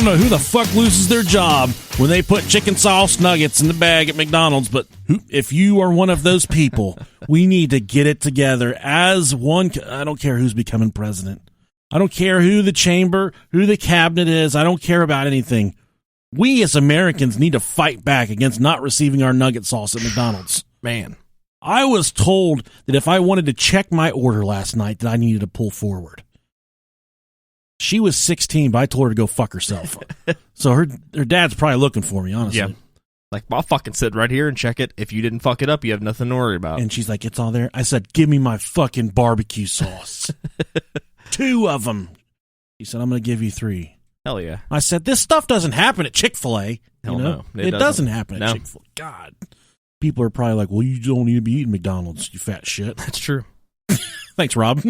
don't know who the fuck loses their job when they put chicken sauce nuggets in the bag at McDonald's, but if you are one of those people, we need to get it together as one. I don't care who's becoming president. I don't care who the chamber, who the cabinet is. I don't care about anything. We as Americans need to fight back against not receiving our nugget sauce at McDonald's. Man. I was told that if I wanted to check my order last night that I needed to pull forward. She was 16, but I told her to go fuck herself. So her dad's probably looking for me, honestly. Yeah. Like, I'll fucking sit right here and check it. If you didn't fuck it up, you have nothing to worry about. And she's like, it's all there. I said, give me my fucking barbecue sauce. 2 of them. She said, I'm going to give you 3. Hell yeah. I said, this stuff doesn't happen at Chick-fil-A. Hell no. It doesn't happen at Chick-fil-A. God. People are probably like, well, you don't need to be eating McDonald's, you fat shit. That's true. Thanks, Rob.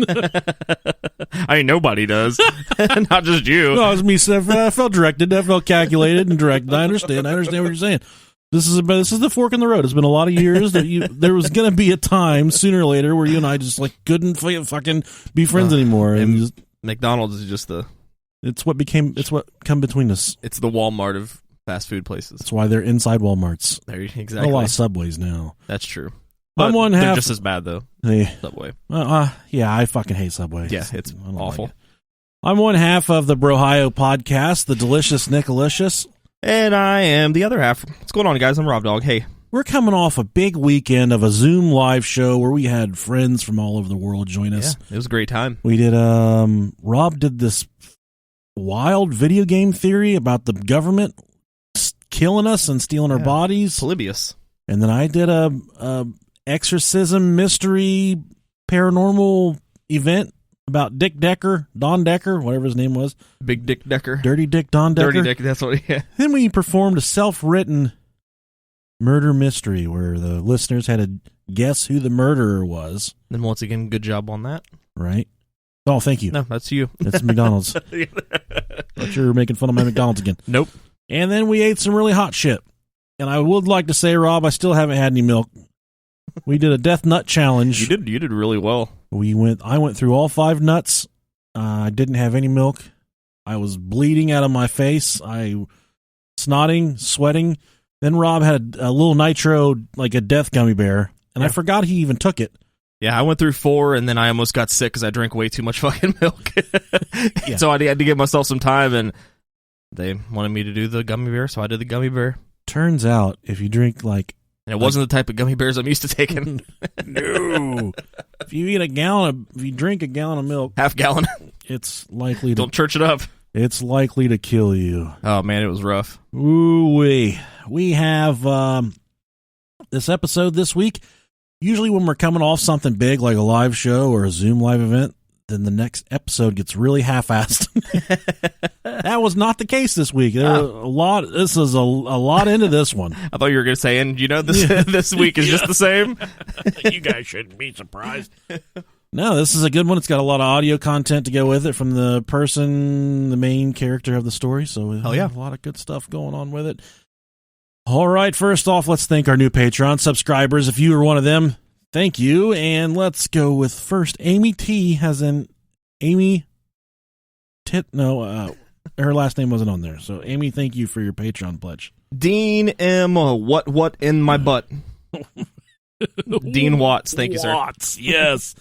I mean, nobody does. Not just you. No, it was me. I felt directed. I felt calculated and directed. I understand what you're saying. This is the fork in the road. It's been a lot of years that there was going to be a time sooner or later where you and I just like couldn't fucking be friends anymore. And McDonald's is just it's what come between us. It's the Walmart of fast food places. That's why they're inside Walmarts. Exactly. A lot of Subways now. That's true. But they're just as bad, though. Subway. Yeah, I fucking hate Subway. Yeah, it's awful. Like it. I'm one half of the Brohio podcast, the Delicious Nicolicious. And I am the other half. What's going on, guys? I'm Rob Dog. Hey. We're coming off a big weekend of a Zoom live show where we had friends from all over the world join us. Yeah, it was a great time. We did, Rob did this wild video game theory about the government killing us and stealing our bodies. Polybius. And then I did a exorcism mystery paranormal event about Dick Decker, Don Decker, whatever his name was. Big Dick Decker. Dirty Dick Don Decker. Dirty Dick, that's what, yeah. Then we performed a self-written murder mystery where the listeners had to guess who the murderer was. Then once again, good job on that. Right. Oh, thank you. No, that's you. That's McDonald's. Thought you were making fun of my McDonald's again. Nope. And then we ate some really hot shit. And I would like to say, Rob, I still haven't had any milk. We did a death nut challenge. You did really well. I went through all 5 nuts. I didn't have any milk. I was bleeding out of my face. I snotting, sweating. Then Rob had a little nitro, like a death gummy bear, and I forgot he even took it. Yeah, I went through 4, and then I almost got sick because I drank way too much fucking milk. So I had to give myself some time, and they wanted me to do the gummy bear, so I did the gummy bear. Turns out, if you drink and it wasn't the type of gummy bears I'm used to taking. No. If you drink a gallon of milk, half gallon, it's likely to don't church it up. It's likely to kill you. Oh man, it was rough. Ooh-wee. We have this episode this week. Usually when we're coming off something big like a live show or a Zoom live event, then the next episode gets really half-assed. That was not the case this week. This is a lot into this one. I thought you were going to say, and this week is just the same. You guys shouldn't be surprised. No, this is a good one. It's got a lot of audio content to go with it from the main character of the story. So hell yeah, a lot of good stuff going on with it. All right, first off, let's thank our new Patreon subscribers. If you are one of them, thank you. And let's go with first Amy T. has an Amy her last name wasn't on there. So Amy, thank you for your Patreon pledge. Dean M. What in my butt? Dean Watts, thank you, sir. Watts, yes.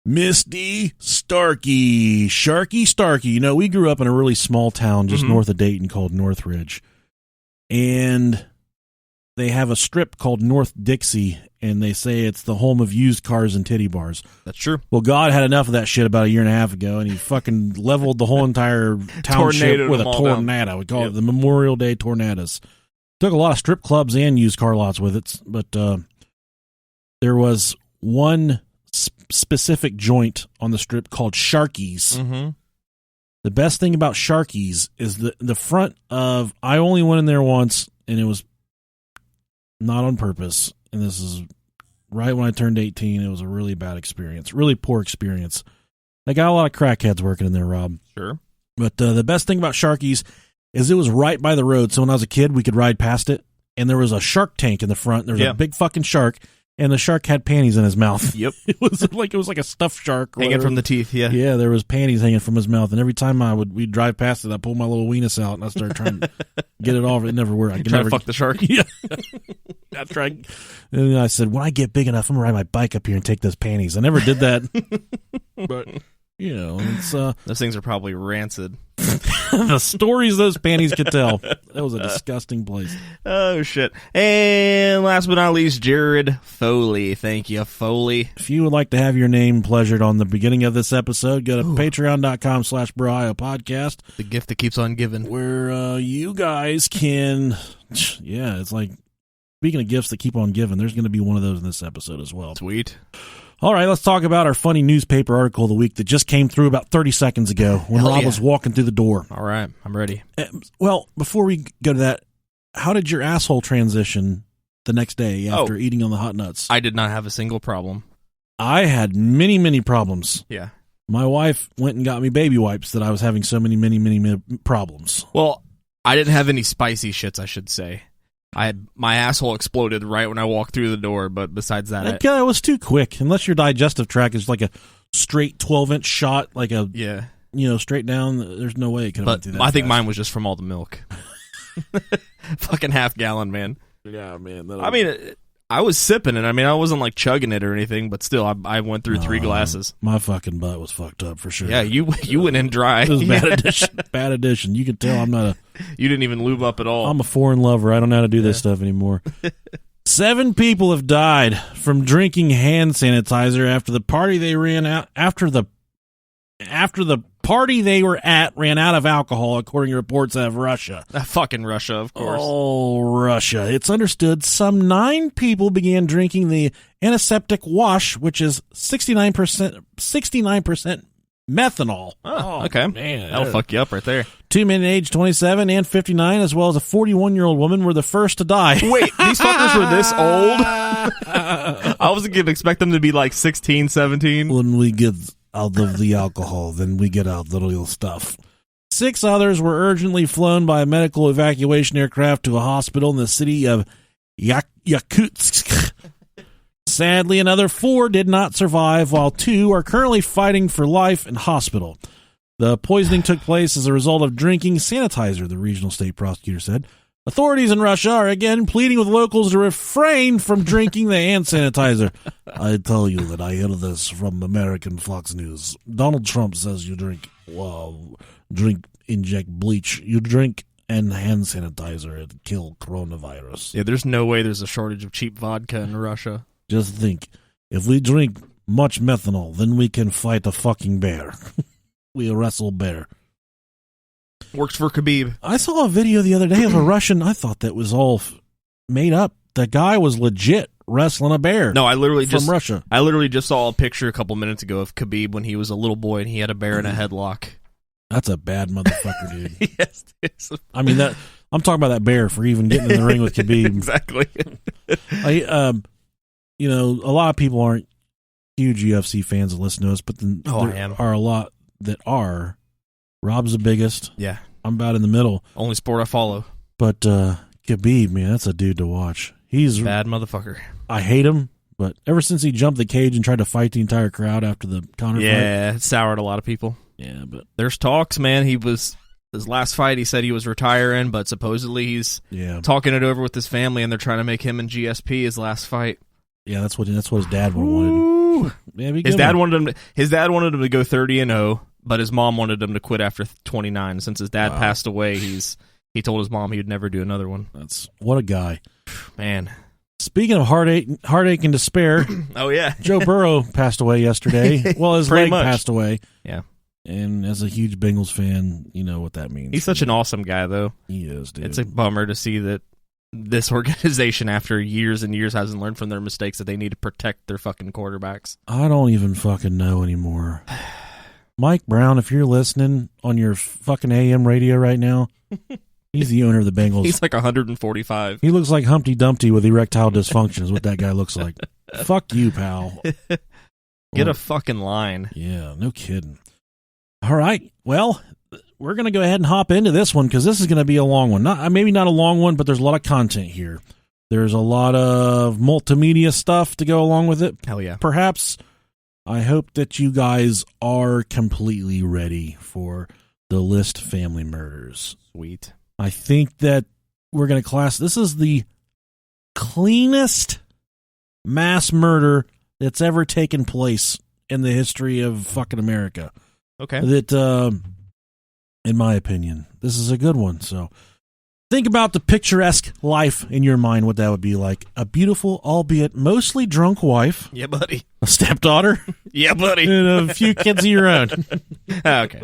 Misty Starkey. Sharky Starkey. You know, we grew up in a really small town just north of Dayton called Northridge. And they have a strip called North Dixie, and they say it's the home of used cars and titty bars. That's true. Well, God had enough of that shit about a year and a half ago, and he fucking leveled the whole entire township with a tornado. We call it the Memorial Day Tornadoes. Took a lot of strip clubs and used car lots with it, but there was one specific joint on the strip called Sharky's. Mm-hmm. The best thing about Sharky's is the front of, I only went in there once, and it was not on purpose, and this is right when I turned 18. It was a really bad experience, really poor experience. They got a lot of crackheads working in there, Rob. Sure. But the best thing about Sharky's is it was right by the road, so when I was a kid, we could ride past it, and there was a shark tank in the front. There was a big fucking shark, and the shark had panties in his mouth. Yep. It was like a stuffed shark. Or Hanging whatever. from the teeth, yeah. Yeah, there was panties hanging from his mouth, and every time we'd drive past it, I pull my little weenus out and I started trying to get it off. It never worked. I could Try never to fuck the shark. Yeah. I tried. And I said, when I get big enough, I'm going to ride my bike up here and take those panties. I never did that. But, it's... Those things are probably rancid. the stories those panties could tell. That was a disgusting place. Oh, shit. And last but not least, Jared Foley. Thank you, Foley. If you would like to have your name pleasured on the beginning of this episode, go to patreon.com/Bro Podcast. The gift that keeps on giving. Where you guys can... Yeah, it's like... Speaking of gifts that keep on giving, there's going to be one of those in this episode as well. Sweet. All right, let's talk about our funny newspaper article of the week that just came through about 30 seconds ago when Hell Rob yeah. was walking through the door. All right, I'm ready. Well, before we go to that, how did your asshole transition the next day after eating on the hot nuts? I did not have a single problem. I had many, many problems. Yeah. My wife went and got me baby wipes that I was having so many, many, many problems. Well, I didn't have any spicy shits, I should say. My asshole exploded right when I walked through the door, but besides that... That guy was too quick. Unless your digestive tract is like a straight 12-inch shot, like a... Yeah. Straight down, there's no way it could have went through that I think fast. mine was just from all the milk. Fucking half gallon, man. Yeah, man. I mean, I was sipping it. I mean, I wasn't like chugging it or anything, but still, I went through 3 glasses. My fucking butt was fucked up for sure. Yeah, you went in dry. It was a bad addition. Bad addition. You can tell I'm not You didn't even lube up at all. I'm a foreign lover. I don't know how to do this stuff anymore. 7 people have died from drinking hand sanitizer after the party they ran out after the party they were at ran out of alcohol, according to reports out of Russia. Fucking Russia, of course. Oh, Russia. It's understood some 9 people began drinking the antiseptic wash, which is 69% methanol. Oh, okay. Man, that'll fuck you up right there. 2 men aged 27 and 59, as well as a 41-year-old woman, were the first to die. Wait, these fuckers were this old? I wasn't going to expect them to be like 16, 17. When we get out of the alcohol, then we get out the real stuff. 6 others were urgently flown by a medical evacuation aircraft to a hospital in the city of Yakutsk. Sadly, another 4 did not survive, while 2 are currently fighting for life in hospital. The poisoning took place as a result of drinking sanitizer, the regional state prosecutor said. Authorities in Russia are again pleading with locals to refrain from drinking the hand sanitizer. I tell you that I hear this from American Fox News. Donald Trump says you inject bleach. You drink and hand sanitizer and kill coronavirus. Yeah, there's no way there's a shortage of cheap vodka in Russia. Just think, if we drink much methanol, then we can fight a fucking bear. We wrestle bear. Works for Khabib. I saw a video the other day of a Russian. I thought that was all made up. The guy was legit wrestling a bear. No, I literally from Russia. I literally just saw a picture a couple minutes ago of Khabib when he was a little boy and he had a bear in a headlock. That's a bad motherfucker, dude. Yes, it's I mean that. I'm talking about that bear for even getting in the ring with Khabib. Exactly. A lot of people aren't huge UFC fans that listen to us, but then I am. are a lot that are. Rob's the biggest. Yeah. I'm about in the middle. Only sport I follow. But Khabib, man, that's a dude to watch. He's bad motherfucker. I hate him, but ever since he jumped the cage and tried to fight the entire crowd after the Conor fight. Yeah, it soured a lot of people. Yeah, but there's talks, man. His last fight, he said he was retiring, but supposedly he's talking it over with his family, and they're trying to make him and GSP his last fight. Yeah, that's what his dad wanted. Yeah, his dad wanted him to go 30-0, but his mom wanted him to quit after 29. Since his dad passed away, he told his mom he would never do another one. That's what a guy, man. Speaking of heartache and despair, oh yeah, Joe Burrow passed away yesterday. Well, his leg passed away. Yeah. And as a huge Bengals fan, you know what that means. He's such an awesome guy, though. He is, dude. It's a bummer to see that this organization, after years and years, hasn't learned from their mistakes that they need to protect their fucking quarterbacks. I don't even fucking know anymore. Mike Brown, if you're listening on your fucking AM radio right now, he's the owner of the Bengals. He's like 145. He looks like Humpty Dumpty with erectile dysfunction is what that guy looks like. Fuck you, pal. Get a fucking line. Yeah, no kidding. All right. Well, we're going to go ahead and hop into this one because this is going to be a long one. Maybe not a long one, but there's a lot of content here. There's a lot of multimedia stuff to go along with it. Hell yeah. Perhaps. I hope that you guys are completely ready for the List family murders. Sweet. I think that we're going to this is the cleanest mass murder that's ever taken place in the history of fucking America. Okay. That, in my opinion, this is a good one. So think about the picturesque life in your mind, what that would be like. A beautiful, albeit mostly drunk wife. Yeah, buddy. A stepdaughter. Yeah, buddy. And a few kids of your own. Okay.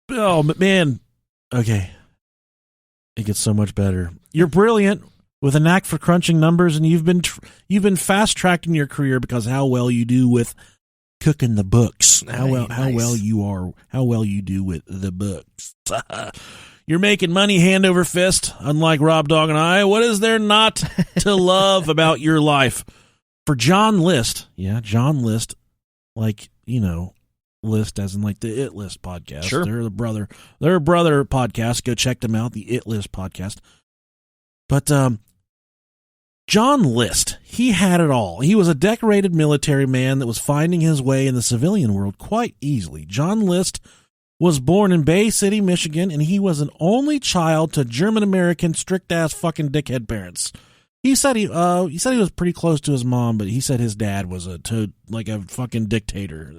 Oh, man. Okay. It gets so much better. You're brilliant with a knack for crunching numbers, and you've been fast-tracked in your career because how well you do with cooking the books. How well you do with the books. You're making money hand over fist, unlike Rob Dog and I. What is there not to love about your life? For John List, like, List as in like the It List podcast. Sure. They're a brother podcast. Go check them out, the It List podcast. But John List, he had it all. He was a decorated military man that was finding his way in the civilian world quite easily. John List was born in Bay City, Michigan, and he was an only child to German-American strict-ass fucking dickhead parents. He said he was pretty close to his mom, but he said his dad was a fucking dictator.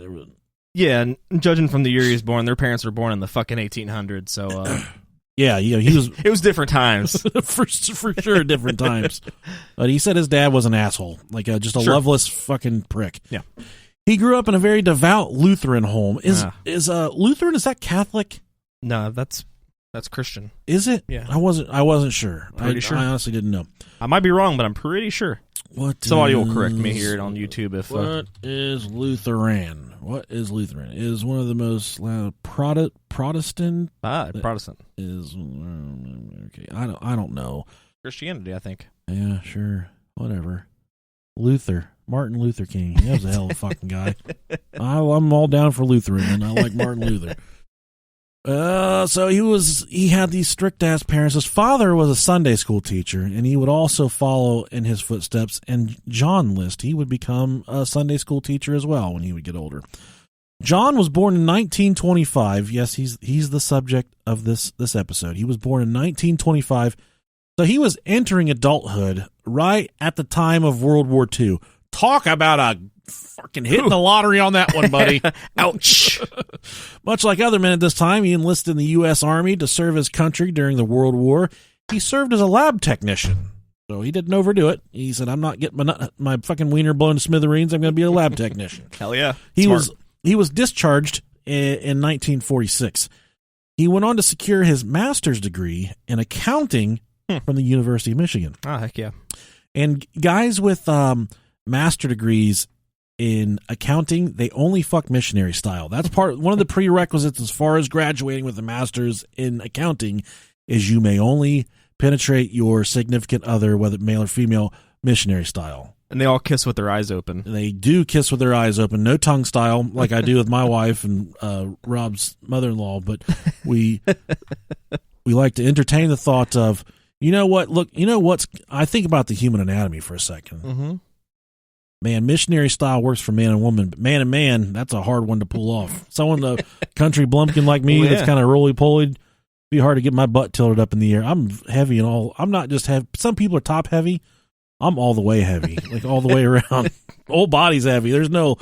Yeah, and judging from the year he was born, their parents were born in the fucking 1800s, so... Yeah, he was... It was different times. for sure, different times. But he said his dad was an asshole, just a loveless fucking prick. Yeah. He grew up in a very devout Lutheran home. Is Lutheran, is that Catholic? No, that's Christian. Is it? Yeah. I wasn't sure. Pretty sure. I honestly didn't know. I might be wrong, but I'm pretty sure. Somebody will correct me here on YouTube if... What is Lutheran? What is Lutheran? Is one of the most Protestant? Protestant. Is okay. I don't know. Christianity, I think. Yeah, sure. Whatever. Martin Luther King. He was a hell of a fucking guy. I'm all down for Lutheran, and I like Martin Luther. So he had these strict ass parents. His father was a Sunday school teacher, and he would also follow in his footsteps. And John List, he would become a Sunday school teacher as well when he would get older. John was born in 1925. Yes, he's the subject of this episode. He was born in 1925. So he was entering adulthood right at the time of World War II. Talk about a fucking hitting the lottery on that one, buddy. Ouch. Much like other men at this time, he enlisted in the U.S. Army to serve his country during the World War. He served as a lab technician, so he didn't overdo it. He said, I'm not getting my fucking wiener blown to smithereens. I'm going to be a lab technician. Hell yeah. He was discharged in 1946. He went on to secure his master's degree in accounting from the University of Michigan. Oh, heck yeah. And guys with master degrees in accounting, they only fuck missionary style. That's one of the prerequisites as far as graduating with a master's in accounting is you may only penetrate your significant other, whether male or female, missionary style. And they all kiss with their eyes open. They do kiss with their eyes open. No tongue style like I do with my wife and Rob's mother-in-law, but we like to entertain the thought of, I think about the human anatomy for a second. Mm-hmm. Man, missionary style works for man and woman, but man and man, that's a hard one to pull off. Someone, a country blumpkin like me, that's kind of roly-poly, be hard to get my butt tilted up in the air. I'm heavy and all. I'm not just heavy. Some people are top heavy. I'm all the way heavy, like all the way around. Whole body's heavy. There's no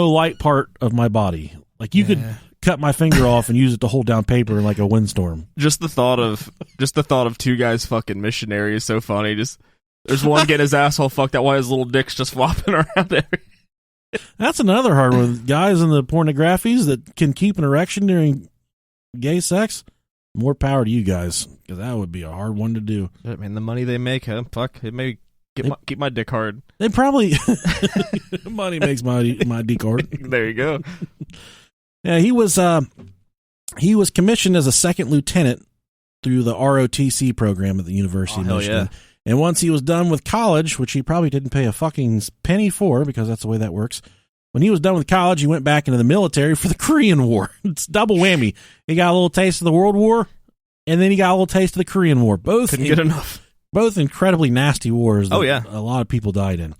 light part of my body. Like you could cut my finger off and use it to hold down paper like a windstorm. Just the thought of two guys fucking missionary is so funny. There's one getting his asshole fucked out while his little dick's just flopping around there. That's another hard one. Guys in the pornographies that can keep an erection during gay sex, more power to you guys, because that would be a hard one to do. I mean, the money they make, huh? Fuck, it may keep my dick hard. They probably money makes my dick hard. There you go. Yeah, he was commissioned as a second lieutenant through the ROTC program at the University of Michigan. Yeah. And once he was done with college, which he probably didn't pay a fucking penny for because that's the way that works, when he was done with college, he went back into the military for the Korean War. It's double whammy. He got a little taste of the World War, and then he got a little taste of the Korean War. Both couldn't get enough. both incredibly nasty wars that Oh, yeah. a lot of people died in.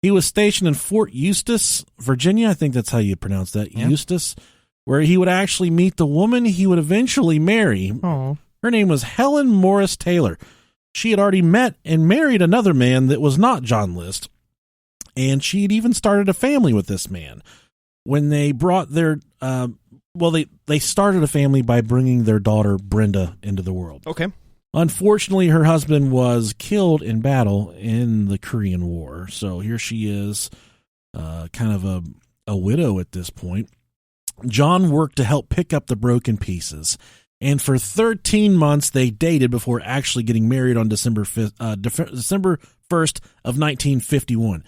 He was stationed in Fort Eustis, Virginia. I think that's how you pronounce that, Yeah. Eustis, where he would actually meet the woman he would eventually marry. Oh. Her name was Helen Morris Taylor. She had already met and married another man that was not John List, and she had even started a family with this man. When they brought their, they started a family by bringing their daughter Brenda into the world. Okay. Unfortunately, her husband was killed in battle in the Korean War, so here she is, kind of a widow at this point. John worked to help pick up the broken pieces, and for 13 months they dated before actually getting married on December 1st of 1951.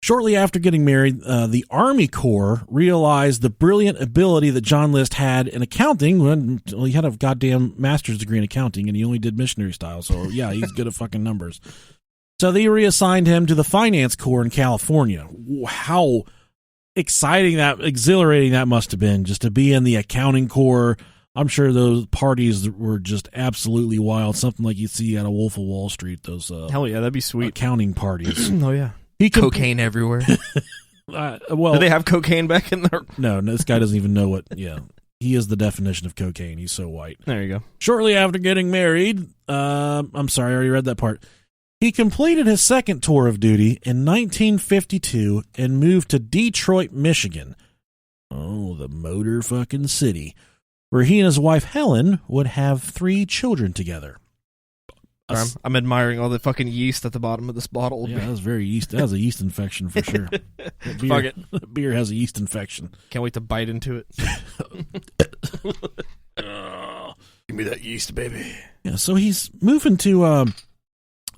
Shortly after getting married, the Army Corps realized the brilliant ability that John List had in accounting. When he had a goddamn master's degree in accounting, and he only did missionary style, so yeah, he's good at fucking numbers. So they reassigned him to the Finance Corps in California. How exhilarating that must have been, just to be in the accounting corps. I'm sure those parties were just absolutely wild, something like you see at a Wolf of Wall Street, those Hell yeah, that'd be sweet. accounting parties. Oh yeah. Cocaine everywhere. Well, Do they have cocaine back in there? no, this guy doesn't even know what. Yeah, he is the definition of cocaine. He's so white. There you go. Shortly after getting married, I'm sorry, I already read that part. He completed his second tour of duty in 1952 and moved to Detroit, Michigan. Oh, the motor fucking city, where he and his wife Helen would have 3 children together. I'm admiring all the fucking yeast at the bottom of this bottle. Yeah, that was very yeast. That was a yeast infection for sure. That beer, Fuck it. Beer has a yeast infection. Can't wait to bite into it. Give me that yeast, baby. Yeah, so he's moving to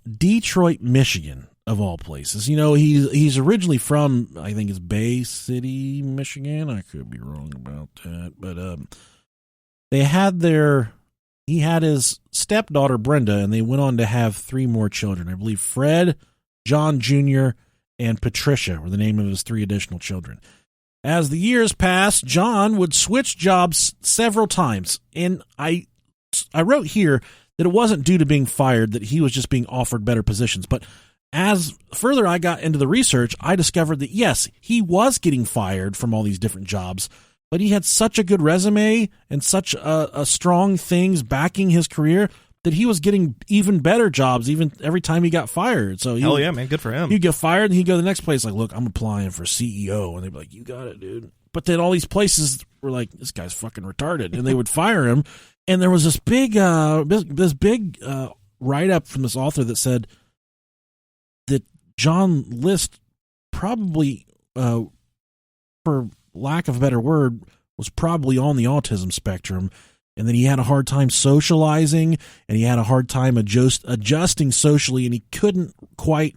Detroit, Michigan, of all places. You know, he's originally from, I think it's Bay City, Michigan. I could be wrong about that, but he had his stepdaughter Brenda, and they went on to have 3 more children. I believe Fred, John Jr., and Patricia were the name of his 3 additional children. As the years passed, John would switch jobs several times, and I wrote here that it wasn't due to being fired, that he was just being offered better positions. But as further I got into the research, I discovered that, yes, he was getting fired from all these different jobs, but he had such a good resume and such a strong things backing his career that he was getting even better jobs even every time he got fired. So Hell yeah, man. Good for him. He'd get fired and he'd go to the next place like, look, I'm applying for CEO. And they'd be like, you got it, dude. But then all these places were like, this guy's fucking retarded. And they would fire him. And there was this big write-up from this author that said that John List probably, for lack of a better word, was probably on the autism spectrum, and that he had a hard time socializing, and he had a hard time adjusting socially, and he couldn't quite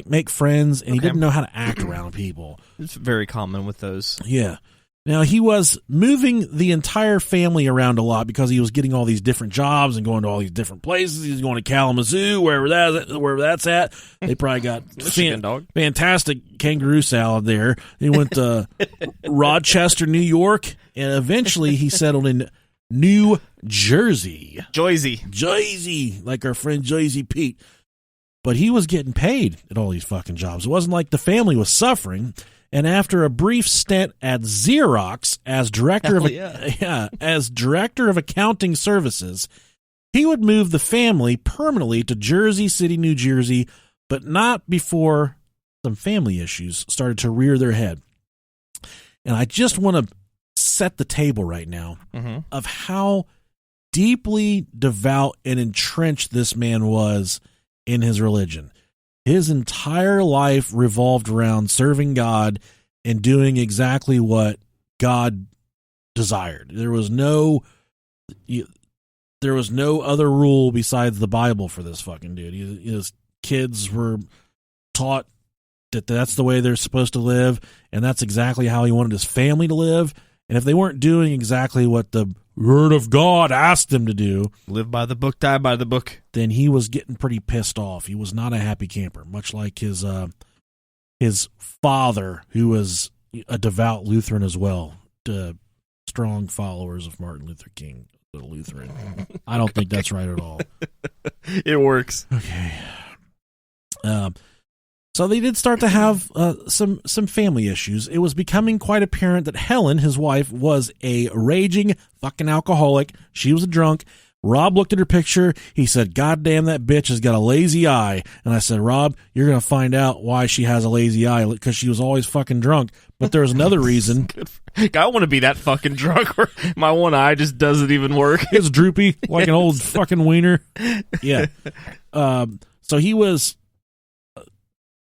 make friends, and he didn't know how to act around people. It's very common with those. Yeah. Now, he was moving the entire family around a lot because he was getting all these different jobs and going to all these different places. He was going to Kalamazoo, wherever that's at. They probably got fantastic kangaroo salad there. He went to Rochester, New York, and eventually he settled in New Jersey. Jersey, like our friend Jersey Pete. But he was getting paid at all these fucking jobs. It wasn't like the family was suffering. And after a brief stint at Xerox as director of accounting services, he would move the family permanently to Jersey City, New Jersey, but not before some family issues started to rear their head. And I just want to set the table right now of how deeply devout and entrenched this man was in his religion. His entire life revolved around serving God and doing exactly what God desired. There was no other rule besides the Bible for this fucking dude. His kids were taught that that's the way they're supposed to live, and that's exactly how he wanted his family to live. And if they weren't doing exactly what the Word of God asked them to do, live by the book, die by the book, then he was getting pretty pissed off. He was not a happy camper, much like his father, who was a devout Lutheran as well, strong followers of Martin Luther King. a Lutheran. I don't think that's right at all. It works. Okay. So they did start to have some family issues. It was becoming quite apparent that Helen, his wife, was a raging fucking alcoholic. She was a drunk. Rob looked at her picture. He said, "God damn, that bitch has got a lazy eye." And I said, "Rob, you're going to find out why she has a lazy eye, because she was always fucking drunk." But there's another reason. I want to be that fucking drunk where my one eye just doesn't even work. It's droopy like an old fucking wiener. Yeah. So he was...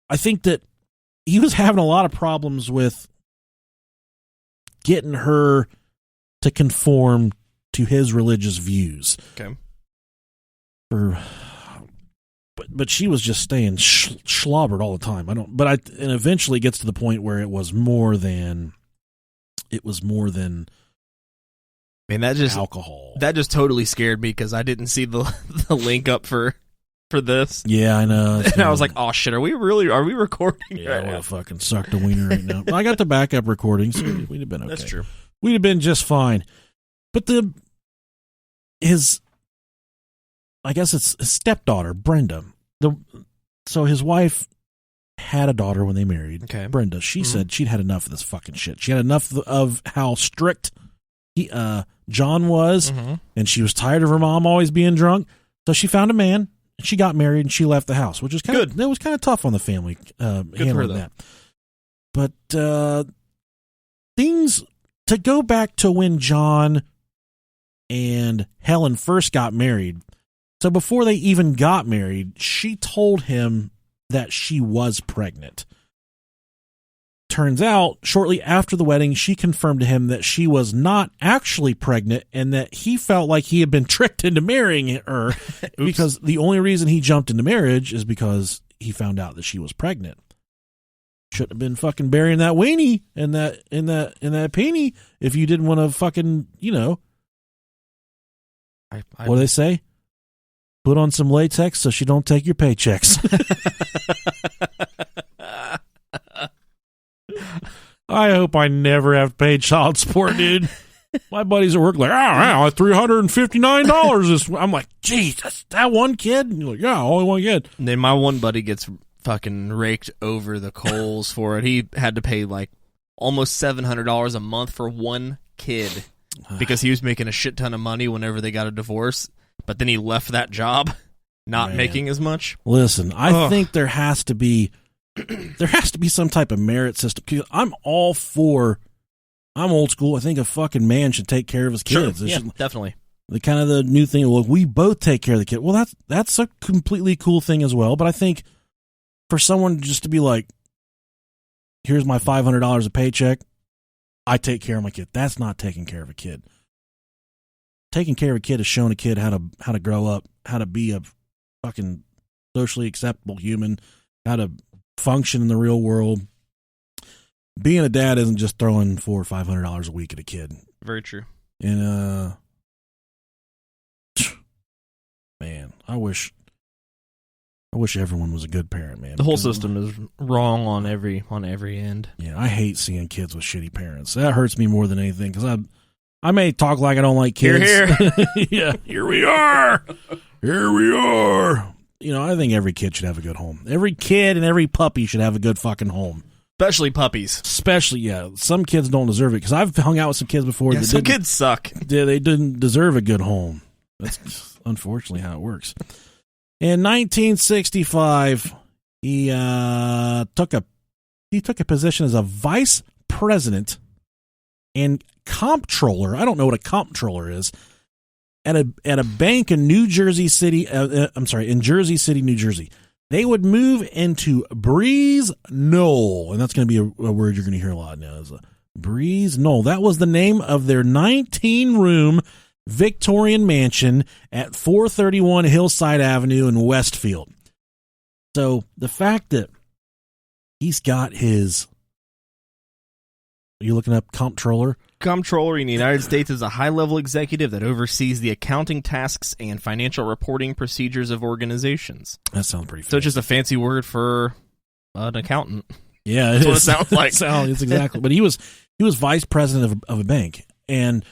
I think that he was having a lot of problems with getting her to conform to his religious views. Okay. But she was just staying slobbered all the time. And eventually it gets to the point where it was more than Man, that just alcohol. That just totally scared me because I didn't see the link up for this. Yeah, I know. And I was like, "Oh shit, are we recording?" Yeah, right I would now? have fucking sucked a wiener right now. I got the backup recording, so we'd have been okay. That's true. We'd have been just fine. But his stepdaughter, Brenda. So his wife had a daughter when they married. Okay. Brenda. She said she'd had enough of this fucking shit. She had enough of how strict John was, and she was tired of her mom always being drunk. So she found a man. She got married and she left the house, which was kind of that was kind of tough on the family handling that. But things to go back to when John and Helen first got married. So before they even got married, she told him that she was pregnant. Turns out, shortly after the wedding, she confirmed to him that she was not actually pregnant and that he felt like he had been tricked into marrying her because the only reason he jumped into marriage is because he found out that she was pregnant. Shouldn't have been fucking burying that weenie in that peenie if you didn't want to fucking, what do they say? Put on some latex so she don't take your paychecks. I hope I never have paid child support, dude. My buddies at work like, $359. I'm like, Jesus, that one kid? And you're like, yeah, only one kid. And then my one buddy gets fucking raked over the coals for it. He had to pay like almost $700 a month for one kid because he was making a shit ton of money whenever they got a divorce. But then he left that job not making as much. Listen, I think there has to be some type of merit system. I'm all for. I'm old school. I think a fucking man should take care of his kids. Sure. Yeah, definitely. The kind of the new thing. Well, we both take care of the kid. Well, that's a completely cool thing as well. But I think for someone just to be like, here's my $500 a paycheck, I take care of my kid. That's not taking care of a kid. Taking care of a kid is showing a kid how to grow up, how to be a fucking socially acceptable human, how to function in the real world. Being a dad isn't just throwing $400 or $500 a week at a kid. Very true. And man, I wish everyone was a good parent, man. The whole system is wrong on every end. Yeah, I hate seeing kids with shitty parents. That hurts me more than anything because I may talk like I don't like kids. Here. Yeah, here we are. Here we are. I think every kid should have a good home. Every kid and every puppy should have a good fucking home. Especially puppies. Yeah. Some kids don't deserve it because I've hung out with some kids before. Yeah, some kids suck. They didn't deserve a good home. That's unfortunately how it works. In 1965, he took a position as a vice president and comptroller. I don't know what a comptroller is. At a bank in New Jersey City. In Jersey City, New Jersey. They would move into Breeze Knoll, and that's going to be a word you're going to hear a lot now. Is Breeze Knoll. That was the name of their 19-room Victorian mansion at 431 Hillside Avenue in Westfield. So the fact that he's got his... Are you looking up comptroller? Comptroller in the United States is a high-level executive that oversees the accounting tasks and financial reporting procedures of organizations. That sounds pretty fancy. So it's just a fancy word for an accountant. Yeah, that's what it sounds like. It's exactly. But he was vice president of a bank, and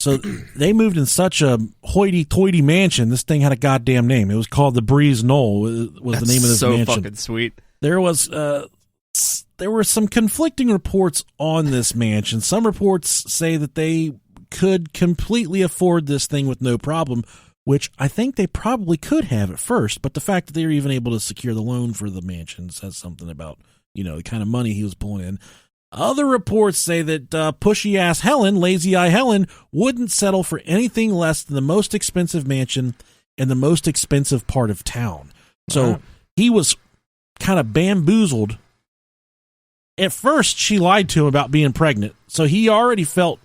So they moved in such a hoity-toity mansion. This thing had a goddamn name. It was called the Breeze Knoll. Was the name of this so mansion? Fucking sweet. There were some conflicting reports on this mansion. Some reports say that they could completely afford this thing with no problem, which I think they probably could have at first. But the fact that they were even able to secure the loan for the mansion says something about, the kind of money he was pulling in. Other reports say that pushy-ass Helen, lazy-eye Helen, wouldn't settle for anything less than the most expensive mansion in the most expensive part of town. So he was kind of bamboozled. At first, she lied to him about being pregnant. So he already felt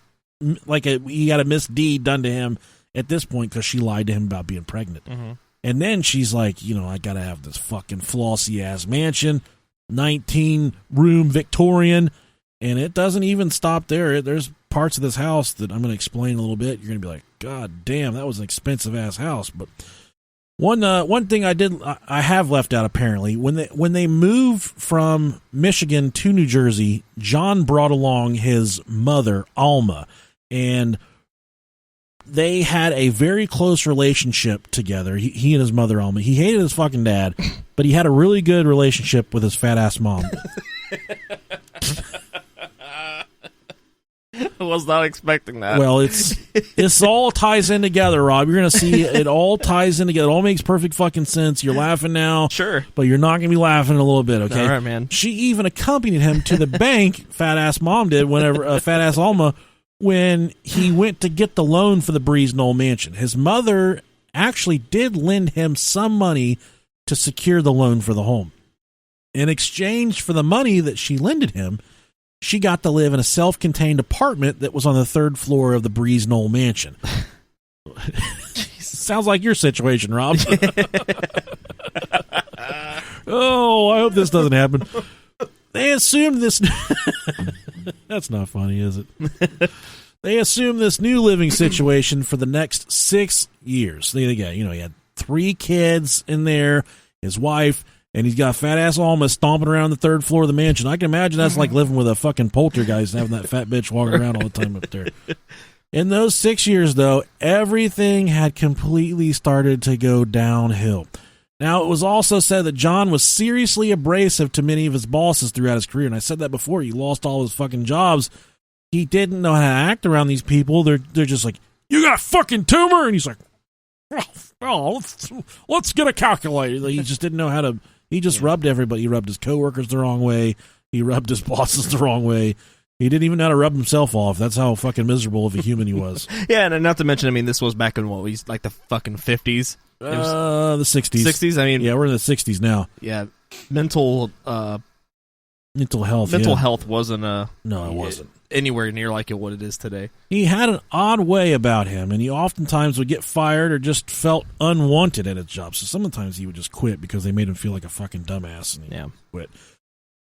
like he had a misdeed done to him at this point because she lied to him about being pregnant. Mm-hmm. And then she's like, I got to have this fucking flossy-ass mansion, 19-room Victorian. And it doesn't even stop there. There's parts of this house that I'm going to explain a little bit. You're going to be like, God damn, that was an expensive-ass house. But one thing I have left out apparently, when they moved from Michigan to New Jersey, John brought along his mother, Alma, and they had a very close relationship together. He and his mother, Alma. He hated his fucking dad, but he had a really good relationship with his fat-ass mom. I was not expecting that. Well, this all ties in together, Rob. You're going to see it all ties in together. It all makes perfect fucking sense. You're laughing now. Sure. But you're not going to be laughing in a little bit, okay? All right, man. She even accompanied him to the bank, fat-ass mom did, whenever fat-ass Alma, when he went to get the loan for the Breeze Knoll mansion. His mother actually did lend him some money to secure the loan for the home. In exchange for the money that she lended him, she got to live in a self-contained apartment that was on the 3rd floor of the Breeze Knoll mansion. Sounds like your situation, Rob. Oh, I hope this doesn't happen. They assumed this... That's not funny, is it? They assumed this new living situation for the next 6 years. He had 3 kids in there, his wife... And he's got fat-ass Alma stomping around the 3rd floor of the mansion. I can imagine that's like living with a fucking poltergeist and having that fat bitch walking around all the time up there. In those 6 years, though, everything had completely started to go downhill. Now, it was also said that John was seriously abrasive to many of his bosses throughout his career. And I said that before. He lost all his fucking jobs. He didn't know how to act around these people. They're just like, you got a fucking tumor? And he's like, let's get a calculator. He just didn't know how to... He just rubbed everybody. He rubbed his coworkers the wrong way. He rubbed his bosses the wrong way. He didn't even know how to rub himself off. That's how fucking miserable of a human he was. Yeah, and not to mention, this was back in like the fucking 50s? The 60s. 60s? Yeah, we're in the 60s now. Yeah, mental health. Mental health wasn't no, it wasn't anywhere near like what it is today. He had an odd way about him, and he oftentimes would get fired or just felt unwanted at his job. So sometimes he would just quit because they made him feel like a fucking dumbass, and he quit.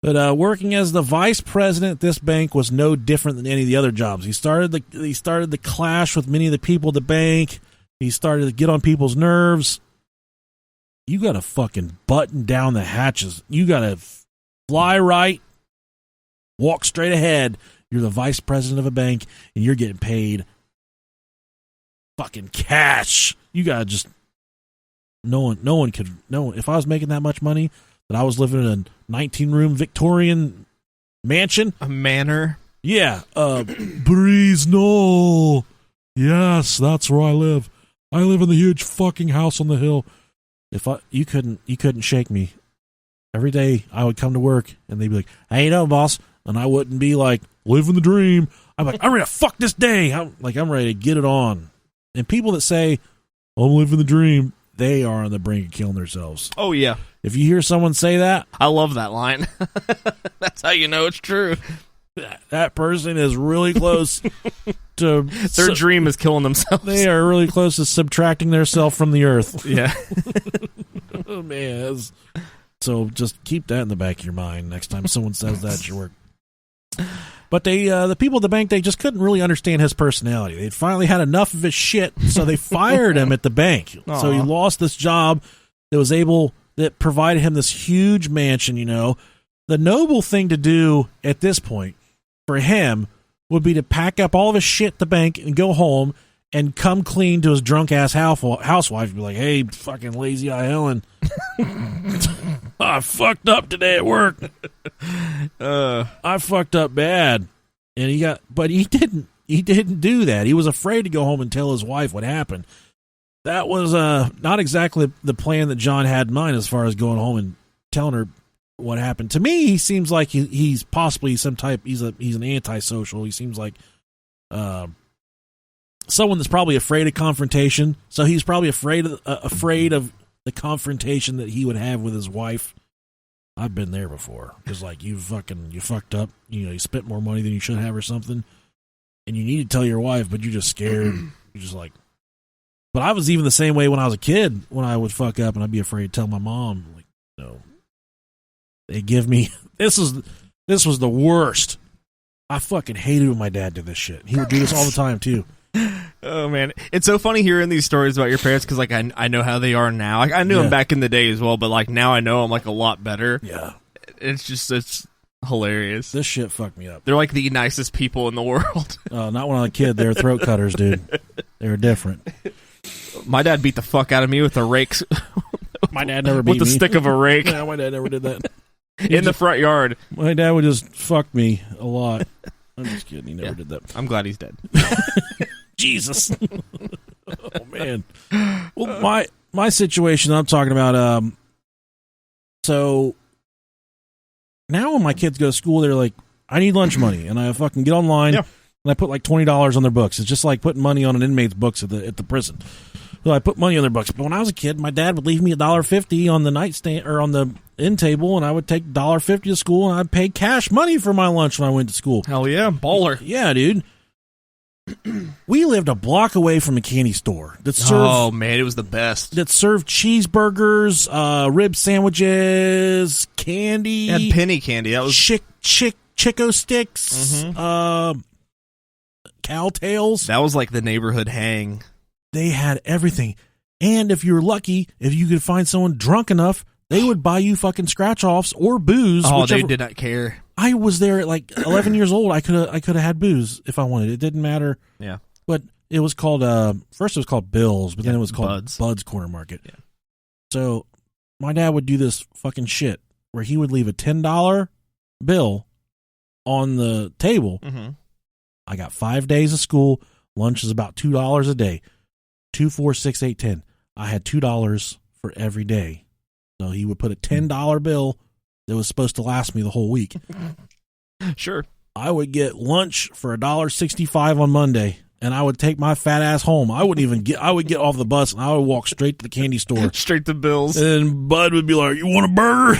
But working as the vice president at this bank was no different than any of the other jobs. He started the clash with many of the people at the bank. He started to get on people's nerves. You got to fucking button down the hatches. You got to fly right, walk straight ahead. You're the vice president of a bank, and you're getting paid fucking cash. You gotta just no one could. If I was making that much money, that I was living in a 19-room Victorian mansion, a manor. Yeah, Breeze Knoll. Yes, that's where I live. I live in the huge fucking house on the hill. You couldn't shake me. Every day I would come to work, and they'd be like, "How you doing, boss?" And I wouldn't be like, living the dream. I'm like, I'm ready to fuck this day. I'm ready to get it on. And people that say, I'm living the dream, they are on the brink of killing themselves. Oh, yeah. If you hear someone say that. I love that line. That's how you know it's true. That person is really close to... Their dream is killing themselves. They are really close to subtracting themselves from the earth. Yeah. Oh, man. So just keep that in the back of your mind next time someone says that at your work. But the people at the bank, they just couldn't really understand his personality. They'd finally had enough of his shit, so they fired him at the bank. Aww. So he lost this job that provided him this huge mansion, The noble thing to do at this point for him would be to pack up all of his shit at the bank and go home and come clean to his drunk ass housewife and be like, "Hey, fucking lazy eye Ellen, I fucked up today at work. I fucked up bad." And but he didn't do that. He was afraid to go home and tell his wife what happened. That was not exactly the plan that John had in mind as far as going home and telling her what happened. To me, he seems like he's possibly some type. He's an antisocial. He seems like someone that's probably afraid of confrontation. So he's probably afraid of the confrontation that he would have with his wife. I've been there before. It's like you fucked up. You spent more money than you should have or something, and you need to tell your wife, but you're just scared. You're just like. But I was even the same way when I was a kid. When I would fuck up and I'd be afraid to tell my mom, like, no. They give me this was the worst. I fucking hated when my dad did this shit. He would do this all the time too. Oh man, it's so funny hearing these stories about your parents because like I know how they are now. Like I knew them back in the day as well, but like now I know them like a lot better. Yeah, it's hilarious. This shit fucked me up. They're like the nicest people in the world. Not when I was a kid. They were throat cutters, dude. They were different. My dad beat the fuck out of me with a rake. My dad never beat me. With the stick of a rake. No, my dad never did that. In the front yard. My dad would just fuck me a lot. I'm just kidding. He never did that. I'm glad he's dead. Jesus. Oh, man. Well, my situation I'm talking about, so now when my kids go to school, they're like, I need lunch money. And I fucking get online and I put like $20 on their books. It's just like putting money on an inmate's books at the prison. So I put money on their books. But when I was a kid, my dad would leave me $1.50 on the nightstand or on the end table, and I would take $1.50 to school, and I'd pay cash money for my lunch when I went to school. Hell yeah, baller. Yeah, dude. We lived a block away from a candy store that served. Oh man, it was the best. That served cheeseburgers, rib sandwiches, candy. It had penny candy. That was Chico sticks. Mm-hmm. Cowtails. That was like the neighborhood hang. They had everything. And if you were lucky, if you could find someone drunk enough, they would buy you fucking scratch-offs or booze. Oh, whichever. they did not care. I was there at like 11 years old. I could have had booze if I wanted. It didn't matter. Yeah. But it was called, first it was called Bill's, but then it was called Bud's Corner Market. Yeah. So my dad would do this fucking shit where he would leave a $10 bill on the table. Mm-hmm. I got 5 days of school. Lunch is about $2 a day. 2, 4, 6, 8, 10. I had $2 for every day. So he would put a $10 bill that was supposed to last me the whole week. Sure. I would get lunch for $1.65 on Monday, and I would take my fat ass home. I would get off the bus and I would walk straight to the candy store. Straight to Bill's. And Bud would be like, "You want a burger?"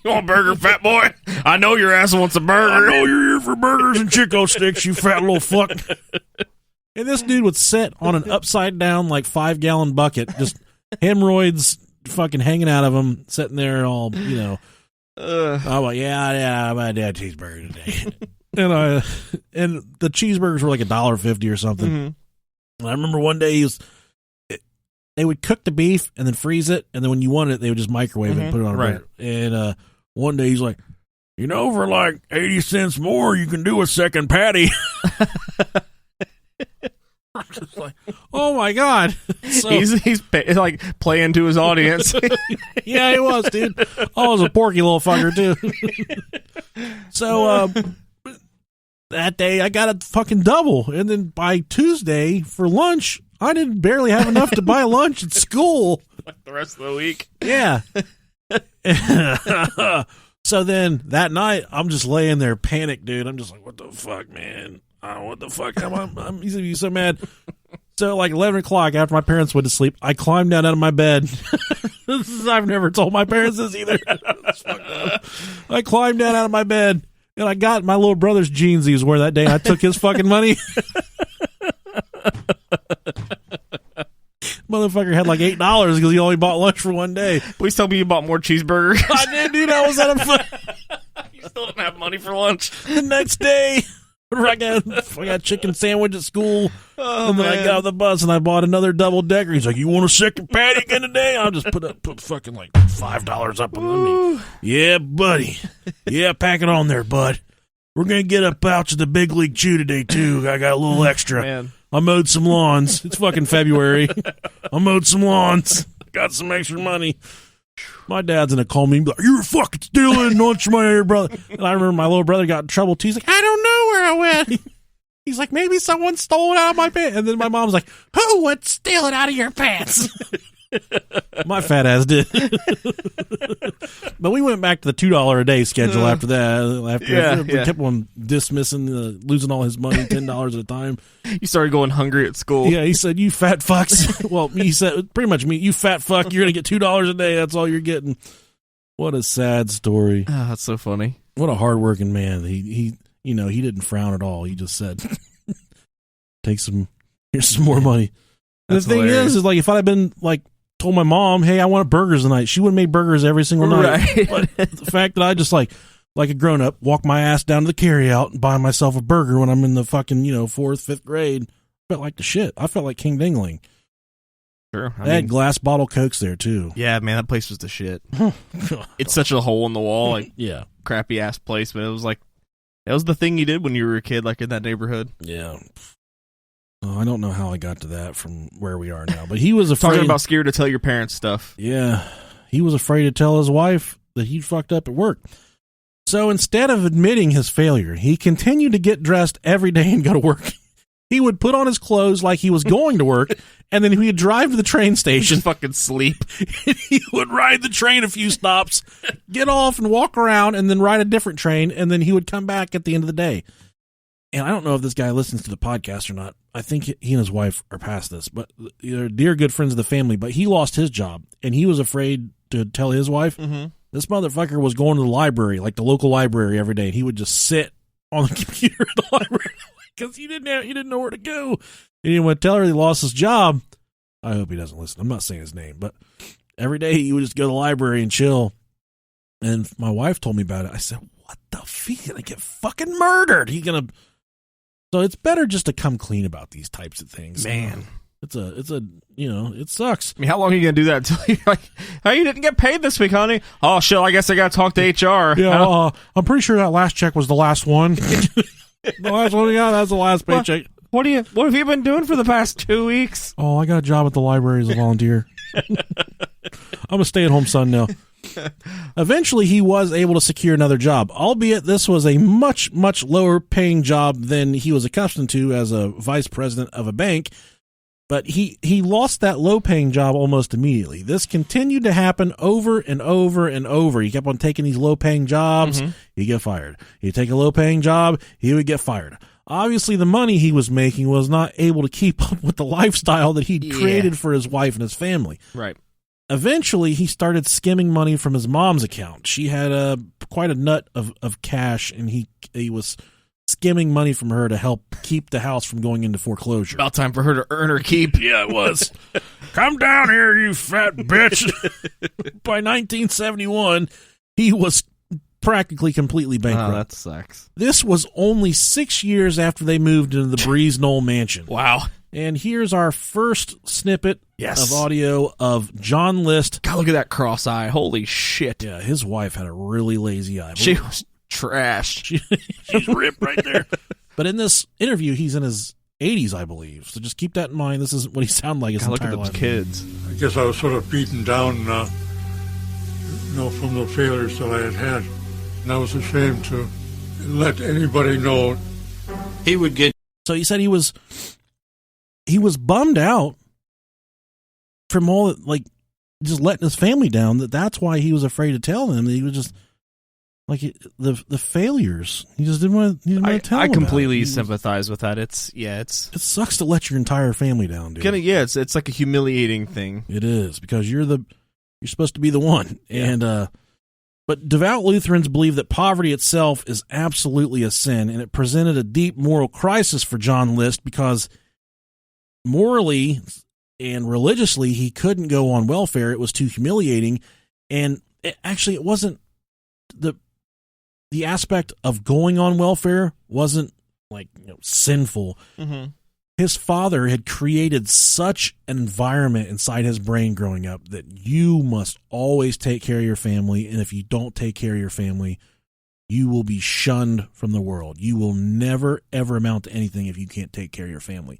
You want a burger, fat boy? I know your ass wants a burger. I know you're here for burgers and Chico sticks, you fat little fuck. And this dude would sit on an upside down like 5-gallon bucket, just hemorrhoids fucking hanging out of him, sitting there all, I'm like, yeah, I had a cheeseburger today. and the cheeseburgers were like $1.50 or something. Mm-hmm. And I remember one day they would cook the beef and then freeze it, and then when you wanted it, they would just microwave it and put it on a burger. And one day he's like, for like 80 cents more, you can do a second patty. I'm just like, oh my god! So, he's like playing to his audience. Yeah, he was, dude. Oh, he was a porky little fucker too. So that day I got a fucking double, and then by Tuesday for lunch, I didn't barely have enough to buy lunch at school. Like the rest of the week. Yeah. So then that night, I'm just laying there panicked, dude. I'm just like, what the fuck, man? What the fuck? I'm used to be so mad. So like 11 o'clock after my parents went to sleep, I climbed down out of my bed. I've never told my parents this either. I climbed down out of my bed and I got my little brother's jeans he was wearing that day. I took his fucking money. Motherfucker had like $8 because he only bought lunch for one day. Please tell me you bought more cheeseburgers. I did, dude. I was at a You still didn't have money for lunch. The next day, I got chicken sandwich at school. Oh, and then man. I got on the bus and I bought another double decker. He's like, "You want a second patty again today?" I just put fucking like $5 up on me. Yeah, buddy. Yeah, pack it on there, bud. We're going to get a pouch of the Big League Chew today, too. I got a little extra. Man. I mowed some lawns. It's fucking February. I mowed some lawns. Got some extra money. My dad's going to call me and be like, you're fucking stealing lunch money, brother. And I remember my little brother got in trouble, too. He's like, I don't know where I went. He's like, maybe someone stole it out of my pants. And then my mom's like, who would steal it out of your pants? My fat ass did. But we went back to the $2 a day schedule after that. We kept on dismissing, losing all his money, $10 at a time. You started going hungry at school. Yeah, he said, you fat fucks. Well, he said, pretty much me, you fat fuck, you're going to get $2 a day. That's all you're getting. What a sad story. Oh, that's so funny. What a hardworking man. He didn't frown at all. He just said, here's some more money. And the thing is like, if I'd have been like, told my mom, hey, I want burgers tonight, she would have made burgers every single night. Right. But the fact that I just like a grown up, walk my ass down to the carryout and buy myself a burger when I'm in the fucking, 4th, 5th grade, felt like the shit. I felt like King Dingling. Sure. They had glass bottle Cokes there too. Yeah, man, that place was the shit. It's such a hole in the wall, like yeah, crappy ass place, but it was the thing you did when you were a kid, like in that neighborhood. Yeah. Oh, I don't know how I got to that from where we are now, but he was afraid. Talking about scared to tell your parents stuff. Yeah, he was afraid to tell his wife that he'd fucked up at work. So instead of admitting his failure, he continued to get dressed every day and go to work. He would put on his clothes like he was going to work, and then he would drive to the train station. Just fucking sleep. He would ride the train a few stops, get off and walk around, and then ride a different train, and then he would come back at the end of the day. And I don't know if this guy listens to the podcast or not. I think he and his wife are past this, but they're dear good friends of the family. But he lost his job, and he was afraid to tell his wife. Mm-hmm. This motherfucker was going to the library, like the local library, every day. And he would just sit on the computer at the library because he didn't know where to go. And he would tell her he lost his job. I hope he doesn't listen. I'm not saying his name, but every day he would just go to the library and chill. And my wife told me about it. I said, "What the fuck? He's gonna get fucking murdered. He's gonna." So it's better just to come clean about these types of things. Man. It's a, it sucks. I mean, how long are you going to do that until you're like, hey, you didn't get paid this week, honey? Oh, shit, I guess I got to talk to HR. Yeah, I'm pretty sure that last check was the last one. The last one we got, that's the last paycheck. What have you been doing for the past 2 weeks? Oh, I got a job at the library as a volunteer. I'm a stay-at-home son now. Eventually, he was able to secure another job, albeit this was a much, much lower paying job than he was accustomed to as a vice president of a bank. But he lost that low paying job almost immediately. This continued to happen over and over and over. He kept on taking these low paying jobs. Mm-hmm. He'd get fired. He'd take a low paying job. He would get fired. Obviously, the money he was making was not able to keep up with the lifestyle that he'd created for his wife and his family. Right. Eventually, he started skimming money from his mom's account. She had quite a nut of cash, and he was skimming money from her to help keep the house from going into foreclosure. About time for her to earn her keep. Yeah, it was. Come down here, you fat bitch. By 1971, he was practically completely bankrupt. Oh, that sucks. This was only 6 years after they moved into the Breeze Knoll mansion. Wow. And here's our first snippet of audio of John List. God, look at that cross eye. Holy shit. Yeah, his wife had a really lazy eye. She was trashed. She's ripped right there. But in this interview, he's in his 80s, I believe. So just keep that in mind. This isn't what he sounded like his entire life. Look at those kids. I guess I was sort of beaten down, from the failures that I had had. And I was ashamed to let anybody know. He would get... So he said he was bummed out from all, like, just letting his family down. That's why he was afraid to tell them. He was just... Like the failures, he just didn't want to tell them. I completely sympathize with that. It sucks to let your entire family down, dude. It's like a humiliating thing. It is, because you're supposed to be the one. Yeah. And but devout Lutherans believe that poverty itself is absolutely a sin, and it presented a deep moral crisis for John List because morally and religiously he couldn't go on welfare. It was too humiliating, and it wasn't the aspect of going on welfare wasn't like sinful. Mm-hmm. His father had created such an environment inside his brain growing up that you must always take care of your family, and if you don't take care of your family, you will be shunned from the world. You will never, ever amount to anything if you can't take care of your family.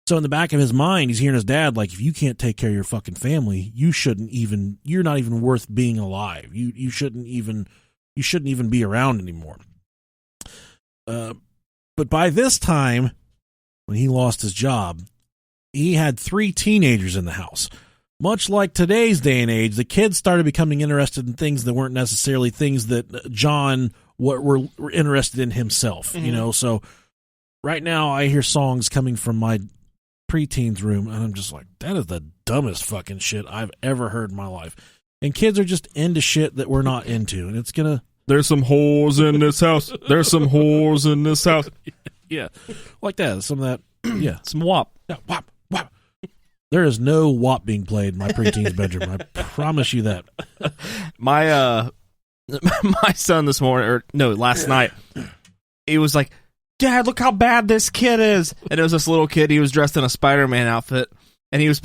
So in the back of his mind, he's hearing his dad, like, if you can't take care of your fucking family, you're not even worth being alive. You shouldn't even be around anymore. But by this time, when he lost his job, he had 3 teenagers in the house. Much like today's day and age, the kids started becoming interested in things that weren't necessarily things that John were interested in himself. You know, so right now I hear songs coming from my preteens room, and I'm just like, that is the dumbest fucking shit I've ever heard in my life. And kids are just into shit that we're not into, and it's gonna. There's some whores in this house. There's some whores in this house. Yeah, like that. Some of that. Yeah, some WAP. Yeah, WAP. WAP. There is no WAP being played in my preteen's bedroom. I promise you that. My son this morning, last night, he was like, "Dad, look how bad this kid is." And it was this little kid. He was dressed in a Spider-Man outfit, and he was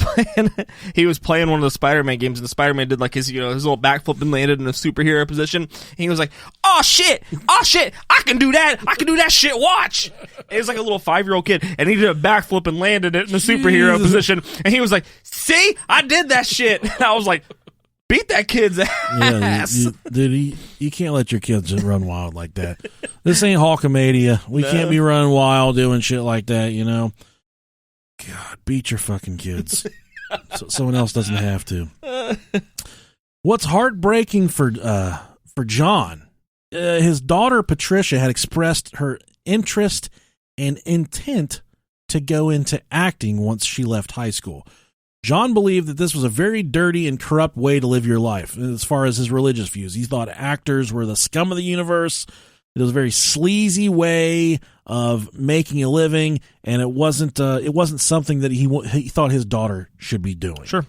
playing one of the Spider-Man games, and the Spider-Man did like his little backflip and landed in a superhero position. And he was like, oh shit, I can do that shit, watch. And it was like a little 5-year-old kid, and he did a backflip and landed it in the superhero position. And he was like, see, I did that shit. And I was like, beat that kid's ass. Dude, you can't let your kids just run wild like that. This ain't Hulkamania. We can't be running wild doing shit like that, you know. God, beat your fucking kids. So someone else doesn't have to. What's heartbreaking for John, his daughter Patricia had expressed her interest and intent to go into acting once she left high school. John believed that this was a very dirty and corrupt way to live your life as far as his religious views. He thought actors were the scum of the universe. It was a very sleazy way of making a living, and it wasn't something that he thought his daughter should be doing. Sure.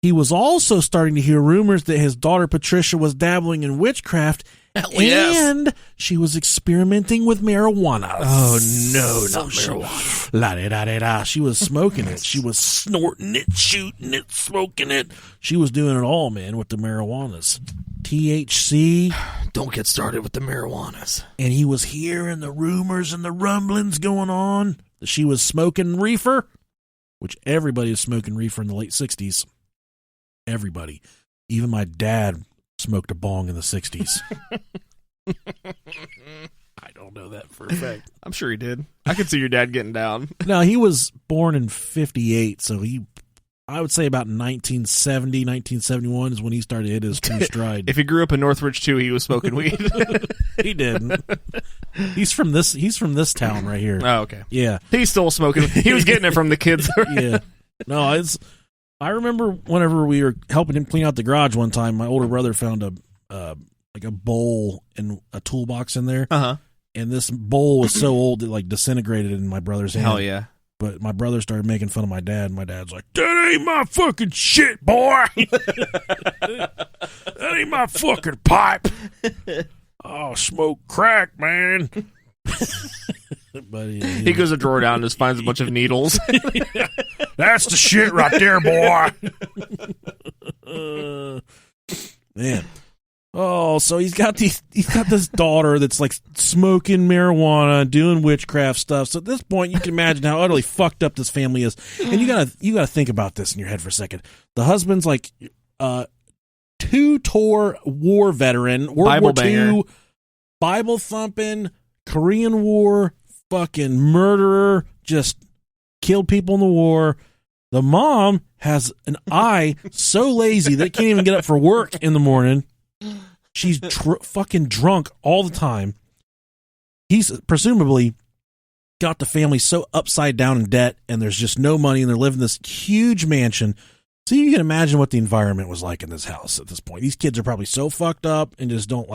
He was also starting to hear rumors that his daughter Patricia was dabbling in witchcraft, and she was experimenting with marijuana. Oh no, not marijuana! La-da-da-da-da. She was smoking it. She was snorting it, shooting it, smoking it. She was doing it all, man, with the marijuanas. THC. Don't get started with the marijuanas. And he was hearing the rumors and the rumblings going on that she was smoking reefer, which everybody was smoking reefer in the late 60s. Everybody. Even my dad smoked a bong in the 60s. I don't know that for a fact. I'm sure he did. I could see your dad getting down. No, he was born in 58, so I would say about 1970, 1971 is when he started to hit his true stride. If he grew up in Northridge too, he was smoking weed. He didn't. He's from this town right here. Oh, okay. Yeah. He's still smoking. He was getting it from the kids. Yeah. No, I remember whenever we were helping him clean out the garage one time, my older brother found a bowl and a toolbox in there. Uh-huh. And this bowl was so old it disintegrated in my brother's hand. Hell yeah. But my brother started making fun of my dad, and my dad's like, that ain't my fucking shit, boy. That ain't my fucking pipe. Oh, smoke crack, man. But he goes a drawer down and just finds a bunch of needles. That's the shit right there, boy. Man. Oh, so he's got this daughter that's like smoking marijuana, doing witchcraft stuff. So at this point, you can imagine how utterly fucked up this family is. And you gotta think about this in your head for a second. The husband's like 2-tour war veteran, World War II, Bible thumping, Korean War, fucking murderer, just killed people in the war. The mom has an eye so lazy that it can't even get up for work in the morning. She's fucking drunk all the time. He's presumably got the family so upside down in debt, and there's just no money, and they're living in this huge mansion. So you can imagine what the environment was like in this house at this point. These kids are probably so fucked up and just don't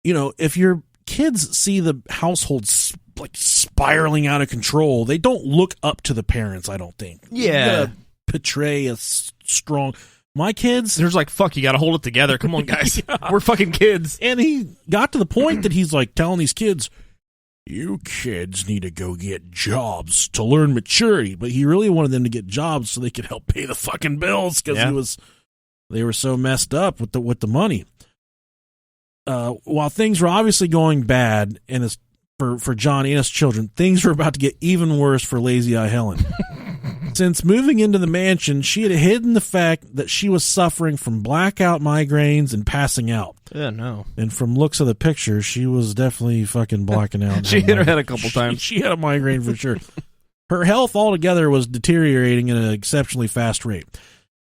if your kids see the household spiraling out of control, they don't look up to the parents, I don't think. Yeah. You gotta portray a strong... My kids... There's fuck, you gotta hold it together. Come on, guys. Yeah. We're fucking kids. And he got to the point that he's telling these kids, you kids need to go get jobs to learn maturity. But he really wanted them to get jobs so they could help pay the fucking bills because they were so messed up with the money. while things were obviously going bad for John and his children, things were about to get even worse for Lazy Eye Helen. Since moving into the mansion, she had hidden the fact that she was suffering from blackout migraines and passing out. Yeah, no. And from looks of the picture, she was definitely fucking blacking out. She hit her head a couple times. She had a migraine for sure. Her health altogether was deteriorating at an exceptionally fast rate.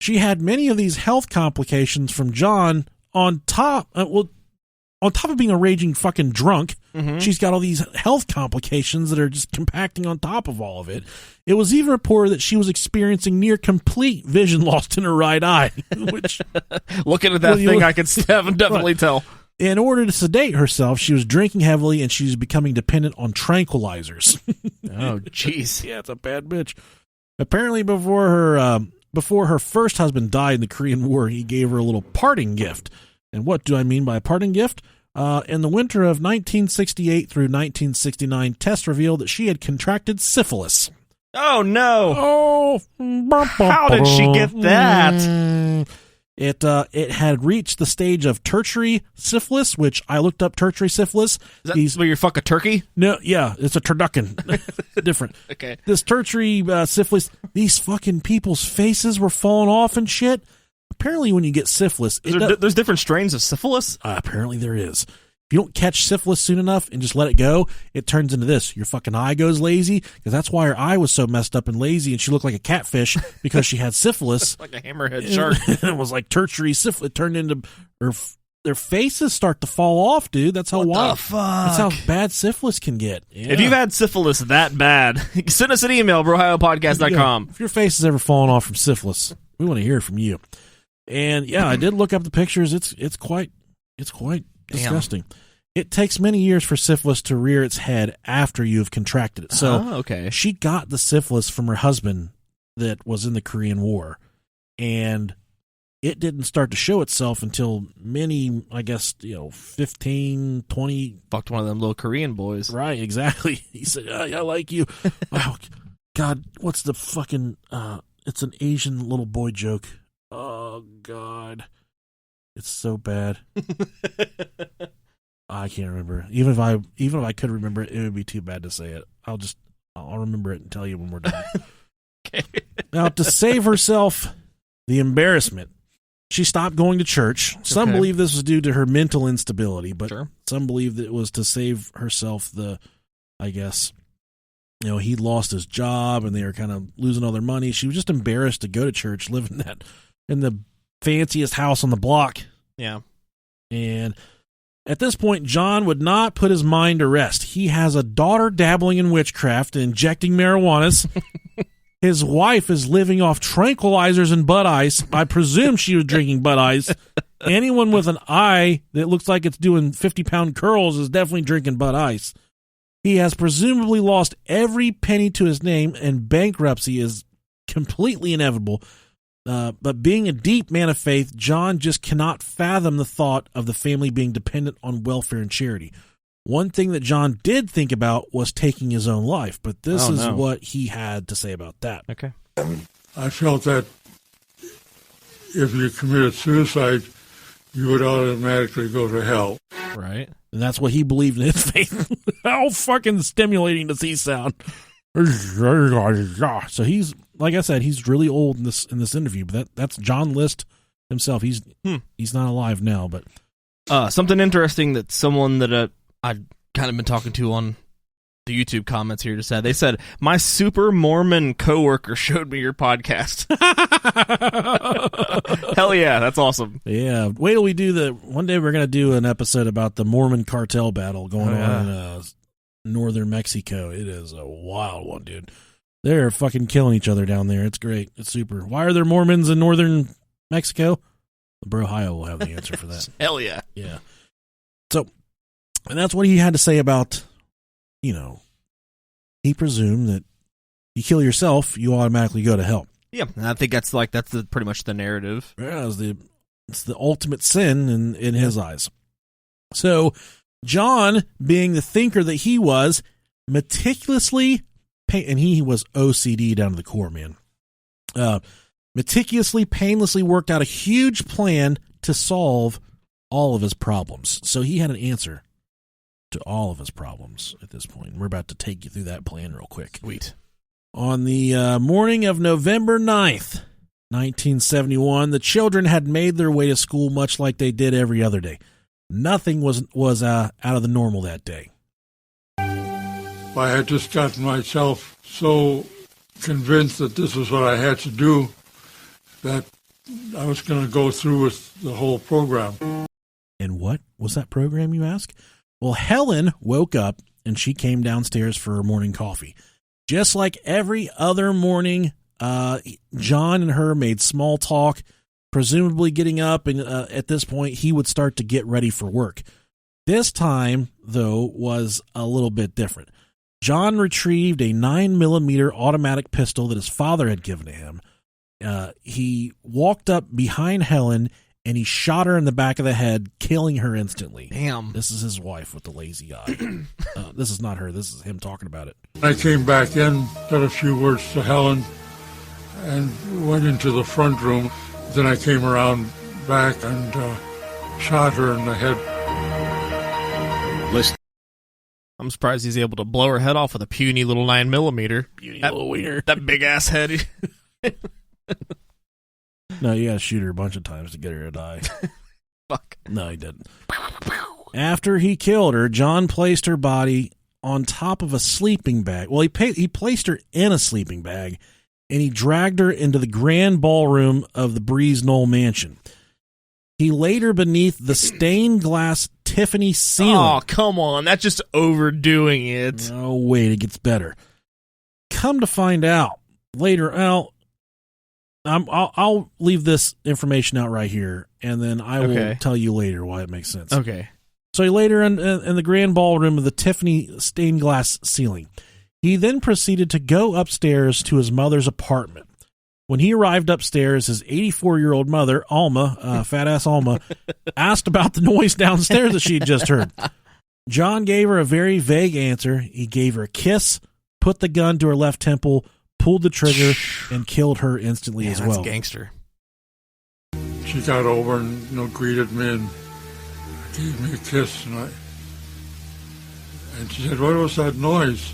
She had many of these health complications from John on top of being a raging fucking drunk. Mm-hmm. She's got all these health complications that are just compacting on top of all of it. It was even reported that she was experiencing near complete vision loss in her right eye, which looking at that thing, I could definitely tell. In order to sedate herself, she was drinking heavily and she was becoming dependent on tranquilizers. Oh, jeez. Yeah, it's a bad bitch. Apparently, before her first husband died in the Korean War, he gave her a little parting gift. And what do I mean by a parting gift? In the winter of 1968 through 1969, tests revealed that she had contracted syphilis. Oh, no. Oh, how did she get that? It had reached the stage of tertiary syphilis, which I looked up tertiary syphilis. Is that where you fuck a turkey? No, yeah, it's a turducken. Different. Okay. This tertiary syphilis, these fucking people's faces were falling off and shit. Apparently, when you get syphilis... There's different strains of syphilis? Apparently there is. If you don't catch syphilis soon enough and just let it go, it turns into this. Your fucking eye goes lazy, because that's why her eye was so messed up and lazy, and she looked like a catfish because she had syphilis. Like a hammerhead shark. It was like tertiary syphilis. It turned into... Their faces start to fall off, dude. That's how What the fuck? That's how bad syphilis can get. Yeah. If you've had syphilis that bad, send us an email, brohiopodcast.com. If your face has ever fallen off from syphilis, we want to hear from you. And yeah, I did look up the pictures. It's quite disgusting. It takes many years for syphilis to rear its head after you have contracted it. So okay. She got the syphilis from her husband that was in the Korean War, and it didn't start to show itself until many, 15, 20. Fucked one of them little Korean boys. Right, exactly. He said, I like you. Oh, God, what's the fucking, it's an Asian little boy joke. Oh, God. It's so bad. I can't remember. Even if I could remember it, it would be too bad to say it. I'll remember it and tell you when we're done. Okay. Now, to save herself the embarrassment, she stopped going to church. Some believe this was due to her mental instability, but some believe that it was to save herself he'd lost his job and they were kind of losing all their money. She was just embarrassed to go to church, live in the fanciest house on the block. Yeah. And at this point, John would not put his mind to rest. He has a daughter dabbling in witchcraft and injecting marijuanas. His wife is living off tranquilizers and Bud Ice. I presume she was drinking Bud Ice. Anyone with an eye that looks like it's doing 50-pound curls is definitely drinking Bud Ice. He has presumably lost every penny to his name, and bankruptcy is completely inevitable. But being a deep man of faith, John just cannot fathom the thought of the family being dependent on welfare and charity. One thing that John did think about was taking his own life, but this is what he had to say about that. Okay. I felt that if you committed suicide, you would automatically go to hell. Right. And that's what he believed in his faith. How fucking stimulating does he sound? So he's, like I said, he's really old in this interview, but that's John List himself. He's not alive now, but something interesting that someone that I've kind of been talking to on the YouTube comments here just said. They said, my super Mormon coworker showed me your podcast. Hell yeah, that's awesome. Yeah, wait till we do one day we're going to do an episode about the Mormon cartel battle going on in northern Mexico. It is a wild one, dude. They're fucking killing each other down there. It's great. It's super. Why are there Mormons in northern Mexico? Brohio will have the answer for that. Hell yeah. Yeah. So, and that's what he had to say about, he presumed that you kill yourself, you automatically go to hell. Yeah, and I think that's pretty much the narrative. Yeah, it's the ultimate sin in his eyes. So, John, being the thinker that he was, meticulously, and he was OCD down to the core, man. Meticulously, painlessly worked out a huge plan to solve all of his problems. So he had an answer to all of his problems at this point. We're about to take you through that plan real quick. Sweet. On the morning of November 9th, 1971, the children had made their way to school much like they did every other day. Nothing was out of the normal that day. I had just gotten myself so convinced that this was what I had to do that I was going to go through with the whole program. And what was that program, you ask? Well, Helen woke up and she came downstairs for her morning coffee. Just like every other morning, John and her made small talk, presumably getting up, and at this point, he would start to get ready for work. This time, though, was a little bit different. John retrieved a 9mm automatic pistol that his father had given to him. He walked up behind Helen, and he shot her in the back of the head, killing her instantly. Damn. This is his wife with the lazy eye. This is not her. This is him talking about it. I came back in, said a few words to Helen, and went into the front room. Then I came around back and shot her in the head. I'm surprised he's able to blow her head off with a puny little 9mm. Puny little wiener. That big ass head. No, you gotta shoot her a bunch of times to get her to die. Fuck. No, he didn't. After he killed her, John placed her body on top of a sleeping bag. Well, he placed her in a sleeping bag, and he dragged her into the grand ballroom of the Breeze Knoll mansion. He laid her beneath the stained glass Tiffany ceiling. Oh, come on. That's just overdoing it. No, wait, it gets better. Come to find out later, I'll leave this information out right here, and then I will tell you later why it makes sense. Okay. So he laid her in the grand ballroom of the Tiffany stained glass ceiling. He then proceeded to go upstairs to his mother's apartment. When he arrived upstairs, his 84-year-old mother, Alma, fat-ass Alma, asked about the noise downstairs that she had just heard. John gave her a very vague answer. He gave her a kiss, put the gun to her left temple, pulled the trigger, and killed her instantly as well. That's gangster. She got over and greeted me and gave me a kiss, and she said, "What was that noise?"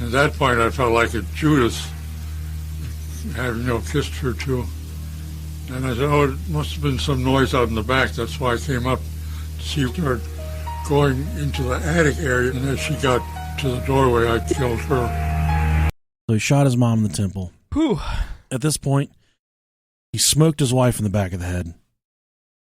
At that point, I felt like a Judas, having kissed her too. And I said, "Oh, it must have been some noise out in the back. That's why I came up to see her going into the attic area." And as she got to the doorway, I killed her. So he shot his mom in the temple. Whew. At this point, he smoked his wife in the back of the head,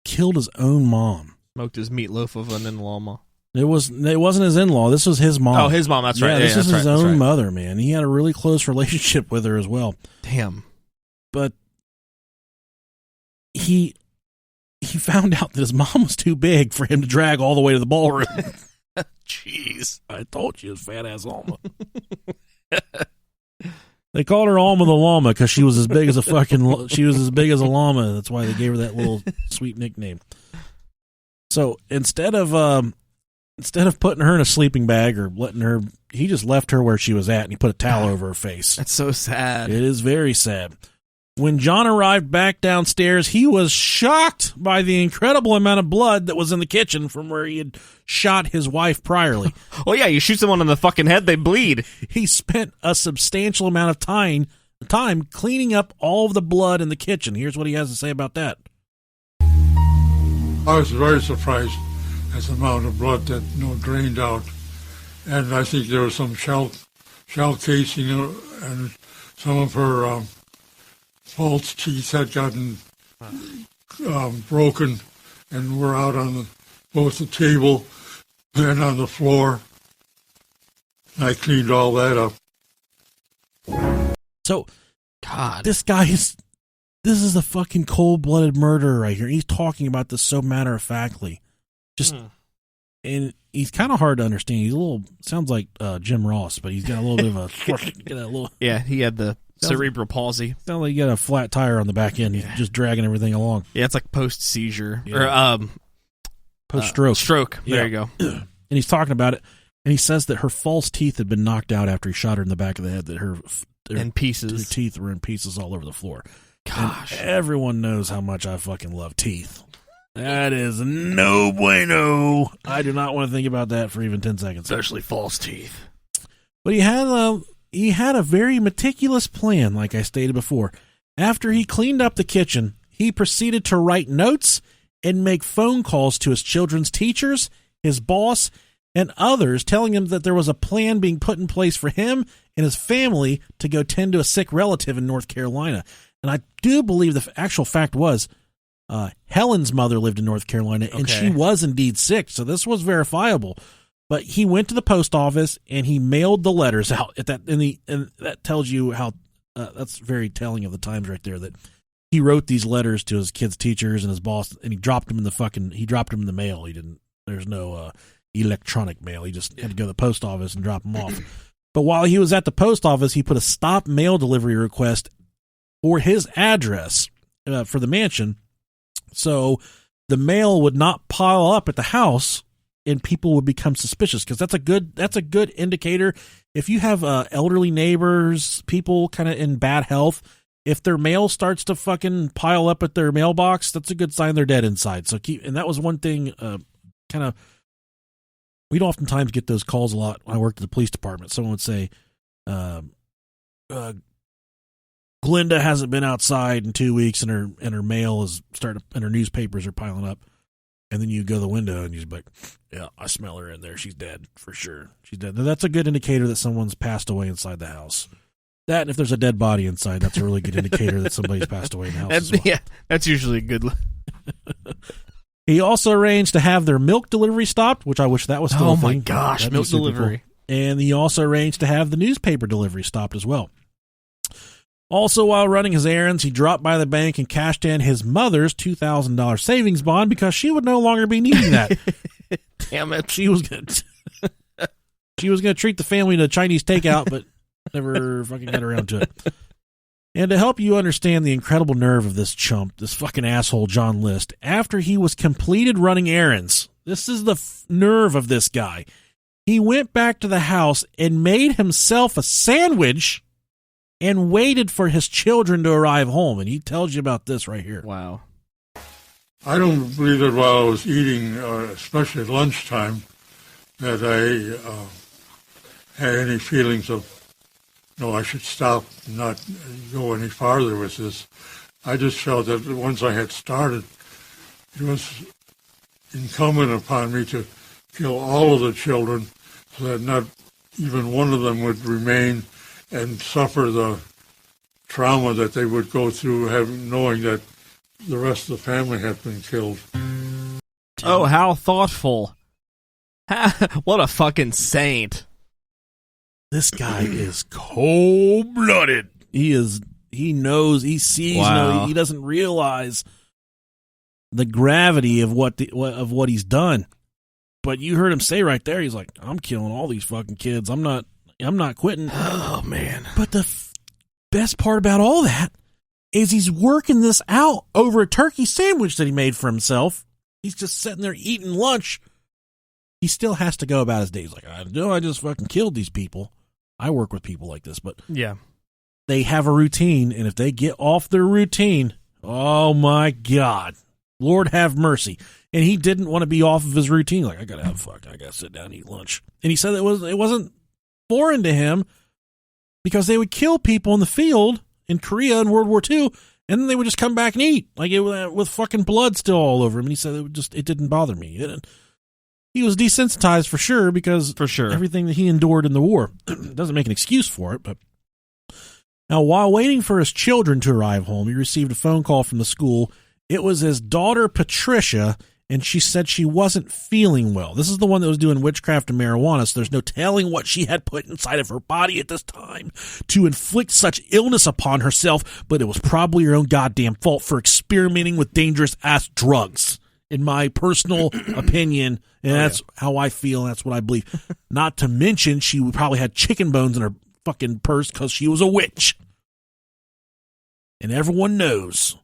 killed his own mom. Smoked his meatloaf of an in-law. It wasn't his in-law. This was his mom. Oh, his mom. That's right. Yeah, this is his own mother, man. He had a really close relationship with her as well. Damn. But he found out that his mom was too big for him to drag all the way to the ballroom. Jeez. I told you, fat ass Alma. They called her Alma the Llama because she was as big as a llama. That's why they gave her that little sweet nickname. So instead of putting her in a sleeping bag or letting her, he just left her where she was at and he put a towel over her face. That's so sad. It is very sad. When John arrived back downstairs, he was shocked by the incredible amount of blood that was in the kitchen from where he had shot his wife priorly. Well, yeah, you shoot someone in the fucking head, they bleed. He spent a substantial amount of time cleaning up all of the blood in the kitchen. Here's what he has to say about that. I was very surprised at the amount of blood that drained out, and I think there was some shell casing, and some of her false teeth had gotten broken and were out on both the table and on the floor. I cleaned all that up. So, God, this is a fucking cold-blooded murderer right here. He's talking about this so matter-of-factly. And he's kind of hard to understand. He's sounds like Jim Ross, but he's got a little bit of a... Yeah, he had the cerebral palsy. Sounds like you got a flat tire on the back end. He's just dragging everything along. Yeah, it's like post-seizure. Yeah. Or, post-stroke. Stroke. There you go. And he's talking about it, and he says that her false teeth had been knocked out after he shot her in the back of the head, that her pieces. Her teeth were in pieces all over the floor. Gosh. And everyone knows how much I fucking love teeth. That is no bueno. I do not want to think about that for even 10 seconds. Especially false teeth. But he had a very meticulous plan, like I stated before. After he cleaned up the kitchen, he proceeded to write notes and make phone calls to his children's teachers, his boss, and others, telling them that there was a plan being put in place for him and his family to go tend to a sick relative in North Carolina. And I do believe the actual fact was Helen's mother lived in North Carolina, and she was indeed sick, so this was verifiable. But he went to the post office and he mailed the letters out. And that tells you how that's very telling of the times right there. That he wrote these letters to his kids' teachers and his boss, and he dropped them in the mail. He didn't. There's no electronic mail. He just had to go to the post office and drop them off. But while he was at the post office, he put a stop mail delivery request for his address for the mansion, so the mail would not pile up at the house and people would become suspicious, because that's a good indicator. If you have elderly neighbors, people kind of in bad health, if their mail starts to fucking pile up at their mailbox, that's a good sign they're dead inside. So and that was one thing, kind of, we'd oftentimes get those calls a lot when I worked at the police department. Someone would say, Glenda hasn't been outside in 2 weeks, and her mail is and her newspapers are piling up. And then you go to the window and you're like, yeah, I smell her in there. She's dead for sure. She's dead. Now, that's a good indicator that someone's passed away inside the house. That, and if there's a dead body inside, that's a really good indicator that somebody's passed away in the house as well. Yeah, that's usually a good. He also arranged to have their milk delivery stopped, which I wish that was still a thing. Oh my gosh, milk delivery. Cool. And he also arranged to have the newspaper delivery stopped as well. Also, while running his errands, he dropped by the bank and cashed in his mother's $2,000 savings bond because she would no longer be needing that. Damn it. She was going to treat the family to Chinese takeout, but never fucking got around to it. And to help you understand the incredible nerve of this chump, this fucking asshole John List, after he was completed running errands, this is the nerve of this guy. He went back to the house and made himself a sandwich and waited for his children to arrive home. And he tells you about this right here. Wow. I don't believe that while I was eating, especially at lunchtime, that I had any feelings of, no, I should stop and not go any farther with this. I just felt that once I had started, it was incumbent upon me to kill all of the children so that not even one of them would remain and suffer the trauma that they would go through knowing that the rest of the family had been killed. Oh, how thoughtful. What a fucking saint. This guy is cold-blooded. He knows, he sees, wow. He doesn't realize the gravity of what he's done. But you heard him say right there, he's like, I'm killing all these fucking kids. I'm not quitting. Oh, man. But the best part about all that is he's working this out over a turkey sandwich that he made for himself. He's just sitting there eating lunch. He still has to go about his day. He's like, I know I just fucking killed these people. I work with people like this, but yeah, they have a routine, and if they get off their routine, oh my God, Lord have mercy. And he didn't want to be off of his routine. Like, I gotta sit down and eat lunch. And he said it wasn't foreign to him because they would kill people in the field in Korea in World War II, and then they would just come back and eat like with fucking blood still all over him. And he said it didn't bother me. He was desensitized for sure because everything that he endured in the war. Doesn't make an excuse for it, but now while waiting for his children to arrive home, he received a phone call from the school. It was his daughter Patricia, and she said she wasn't feeling well. This is the one that was doing witchcraft and marijuana, so there's no telling what she had put inside of her body at this time to inflict such illness upon herself, but it was probably her own goddamn fault for experimenting with dangerous-ass drugs, in my personal opinion, and that's how I feel, and that's what I believe. Not to mention, she probably had chicken bones in her fucking purse because she was a witch. And everyone knows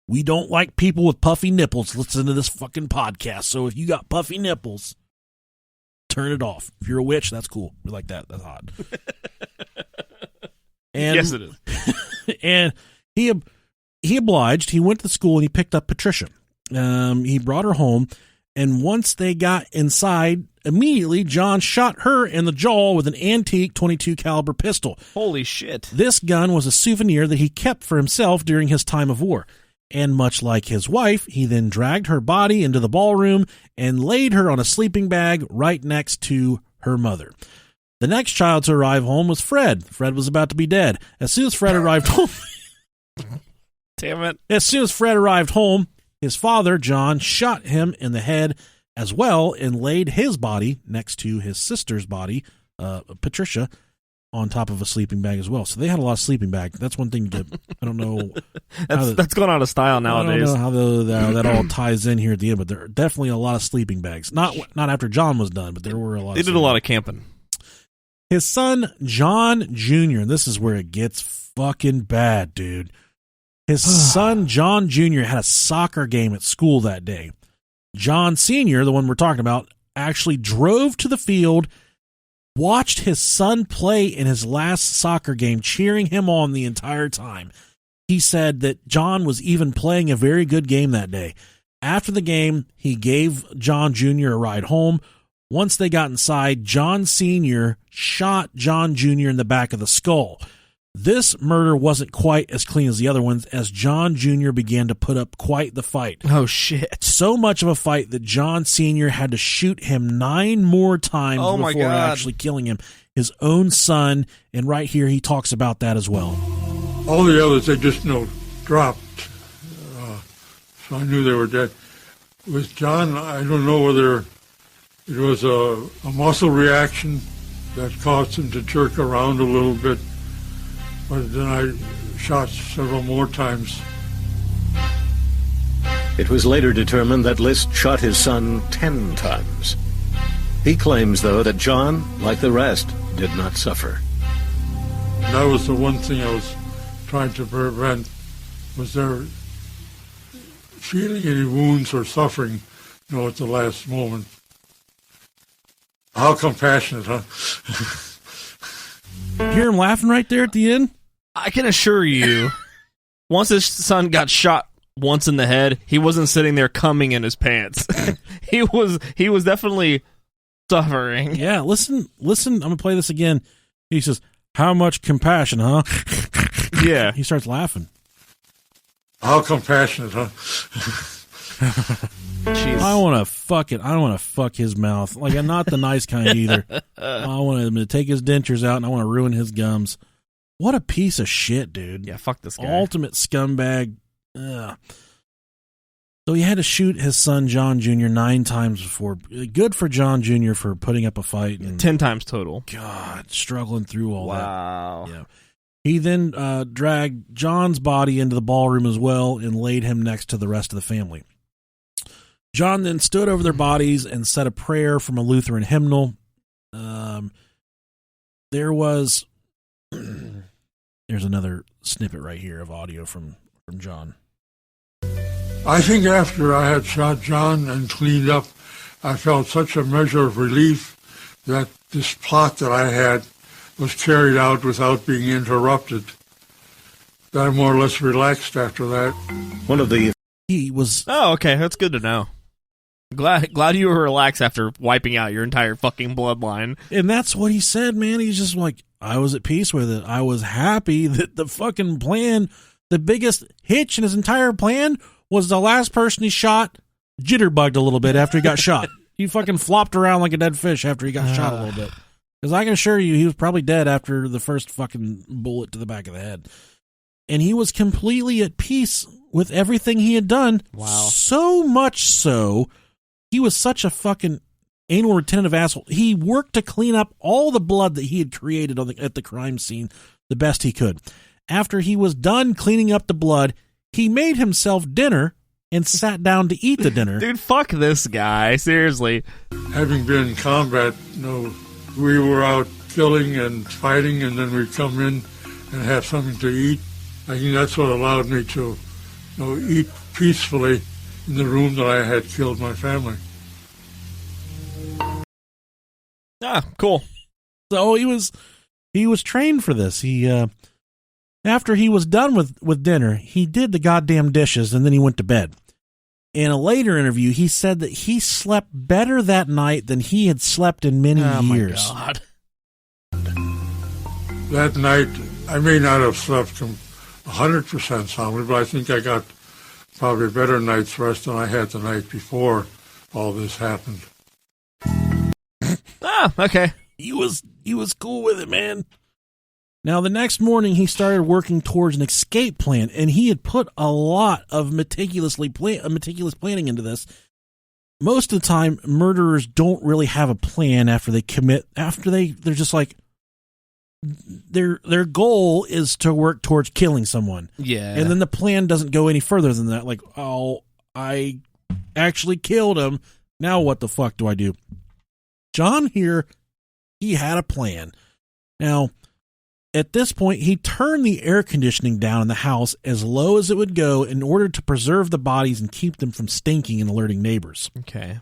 we don't like people with puffy nipples listen to this fucking podcast. So if you got puffy nipples, turn it off. If you're a witch, that's cool. We like that. That's hot. And, yes, it is. And he obliged. He went to the school and he picked up Patricia. He brought her home, and once they got inside, immediately John shot her in the jaw with an antique .22 caliber pistol. Holy shit. This gun was a souvenir that he kept for himself during his time of war. And much like his wife, he then dragged her body into the ballroom and laid her on a sleeping bag right next to her mother. The next child to arrive home was Fred. Fred was about to be dead. As soon as Fred arrived home, Damn it. As soon as Fred arrived home, his father, John, shot him in the head as well and laid his body next to his sister's body, Patricia, on top of a sleeping bag as well. So they had a lot of sleeping bags. That's one thing to, I don't know. That's gone out of style nowadays. I don't know how that all ties in here at the end, but there are definitely a lot of sleeping bags. Not after John was done, but there were a lot. They did a lot of camping. His son, John Jr., and this is where it gets fucking bad, dude. His son, John Jr., had a soccer game at school that day. John Sr., the one we're talking about, actually drove to the field, watched his son play in his last soccer game, cheering him on the entire time. He said that John was even playing a very good game that day. After the game, he gave John Jr. a ride home. Once they got inside, John Sr. shot John Jr. in the back of the skull. This murder wasn't quite as clean as the other ones, as John Jr. began to put up quite the fight. Oh, shit. So much of a fight that John Sr. had to shoot him 9 more times before actually killing him. His own son, and right here he talks about that as well. All the others, they just, dropped. So I knew they were dead. With John, I don't know whether it was a muscle reaction that caused him to jerk around a little bit. But then I shot several more times. It was later determined that List shot his son 10 times. He claims, though, that John, like the rest, did not suffer. That was the one thing I was trying to prevent. Was there feeling any wounds or suffering, at the last moment? How compassionate, huh? You hear him laughing right there at the end? I can assure you, once his son got shot once in the head, he wasn't sitting there cumming in his pants. He was definitely suffering. Yeah, listen, I'm going to play this again. He says, "How much compassion, huh?" Yeah. He starts laughing. How compassionate, huh? Jeez. I want to fuck it. I don't want to fuck his mouth. Like, I'm not the nice kind either. I want him to take his dentures out, and I want to ruin his gums. What a piece of shit, dude. Yeah, fuck this guy. Ultimate scumbag. Ugh. So he had to shoot his son, John Jr., 9 times before. Good for John Jr. for putting up a fight. And 10 times total. God, struggling through all that. Wow. Yeah. He then dragged John's body into the ballroom as well and laid him next to the rest of the family. John then stood over their bodies and said a prayer from a Lutheran hymnal. There's another snippet right here of audio from John. I think after I had shot John and cleaned up, I felt such a measure of relief that this plot that I had was carried out without being interrupted. That I more or less relaxed after that. He was... Oh, okay. That's good to know. Glad you were relaxed after wiping out your entire fucking bloodline. And that's what he said, man. He's just like, I was at peace with it. I was happy that the fucking plan, the biggest hitch in his entire plan was the last person he shot jitterbugged a little bit after he got shot. He fucking flopped around like a dead fish after he got shot a little bit. Because I can assure you, he was probably dead after the first fucking bullet to the back of the head. And he was completely at peace with everything he had done. Wow. So much so, he was such a fucking anal retentive asshole. He worked to clean up all the blood that he had created at the crime scene the best he could. After he was done cleaning up the blood, he made himself dinner and sat down to eat the dinner. Dude, fuck this guy. Seriously. Having been in combat, we were out killing and fighting, and then we'd come in and have something to eat. I think that's what allowed me to eat peacefully in the room that I had killed my family. Ah, cool. So he was trained for this. He after he was done with dinner, he did the goddamn dishes and then he went to bed. In a later interview, he said that he slept better that night than he had slept in many years. Oh, my God. That night, I may not have slept 100% soundly, but I think I got probably a better night's rest than I had the night before all this happened. Okay. He was cool with it, man. Now, the next morning, he started working towards an escape plan, and he had put a lot of meticulous planning into this. Most of the time, murderers don't really have a plan after they commit. They're just like, their goal is to work towards killing someone. Yeah. And then the plan doesn't go any further than that. Like, oh, I actually killed him. Now what the fuck do I do? John here, he had a plan. Now, at this point, he turned the air conditioning down in the house as low as it would go in order to preserve the bodies and keep them from stinking and alerting neighbors. Okay.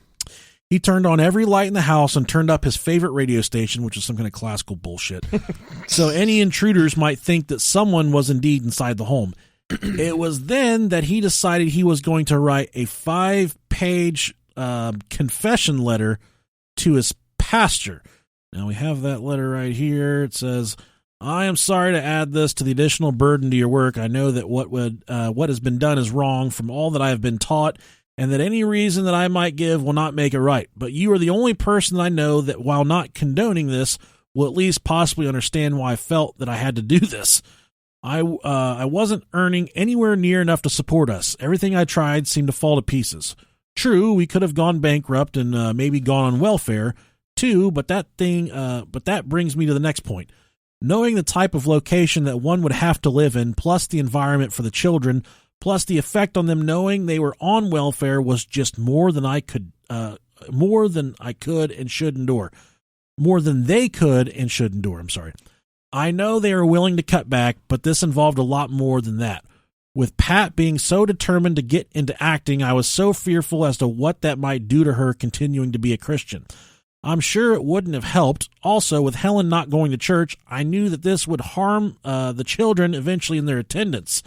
He turned on every light in the house and turned up his favorite radio station, which is some kind of classical bullshit. So any intruders might think that someone was indeed inside the home. It was then that he decided he was going to write a 5-page confession letter to his pastor. Now we have that letter right here. It says, I am sorry to add this to the additional burden to your work. I know that what has been done is wrong from all that I have been taught, and that any reason that I might give will not make it right. But you are the only person that I know that, while not condoning this, will at least possibly understand why I felt that I had to do this. I wasn't earning anywhere near enough to support us. Everything I tried seemed to fall to pieces. True, we could have gone bankrupt and maybe gone on welfare too, but that brings me to the next point. Knowing the type of location that one would have to live in, plus the environment for the children, plus the effect on them knowing they were on welfare was just more than I could and should endure. More than they could and should endure, I'm sorry. I know they are willing to cut back, but this involved a lot more than that. With Pat being so determined to get into acting, I was so fearful as to what that might do to her continuing to be a Christian. I'm sure it wouldn't have helped. Also, with Helen not going to church, I knew that this would harm the children eventually in their attendance.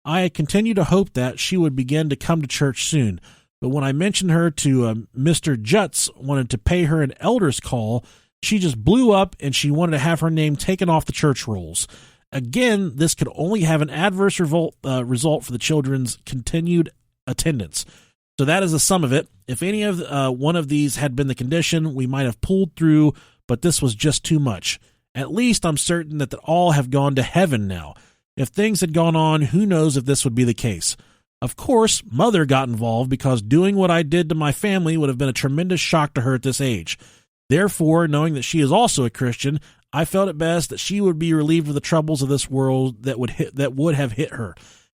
I continued to hope that she would begin to come to church soon. But when I mentioned her to Mr. Jutz wanted to pay her an elder's call, she just blew up and she wanted to have her name taken off the church rolls. Again, this could only have an adverse result for the children's continued attendance. So that is the sum of it. If any of one of these had been the condition, we might have pulled through, but this was just too much. At least I'm certain that all have gone to heaven now. If things had gone on, who knows if this would be the case. Of course, Mother got involved because doing what I did to my family would have been a tremendous shock to her at this age. Therefore, knowing that she is also a Christian, I felt it best that she would be relieved of the troubles of this world that would have hit her.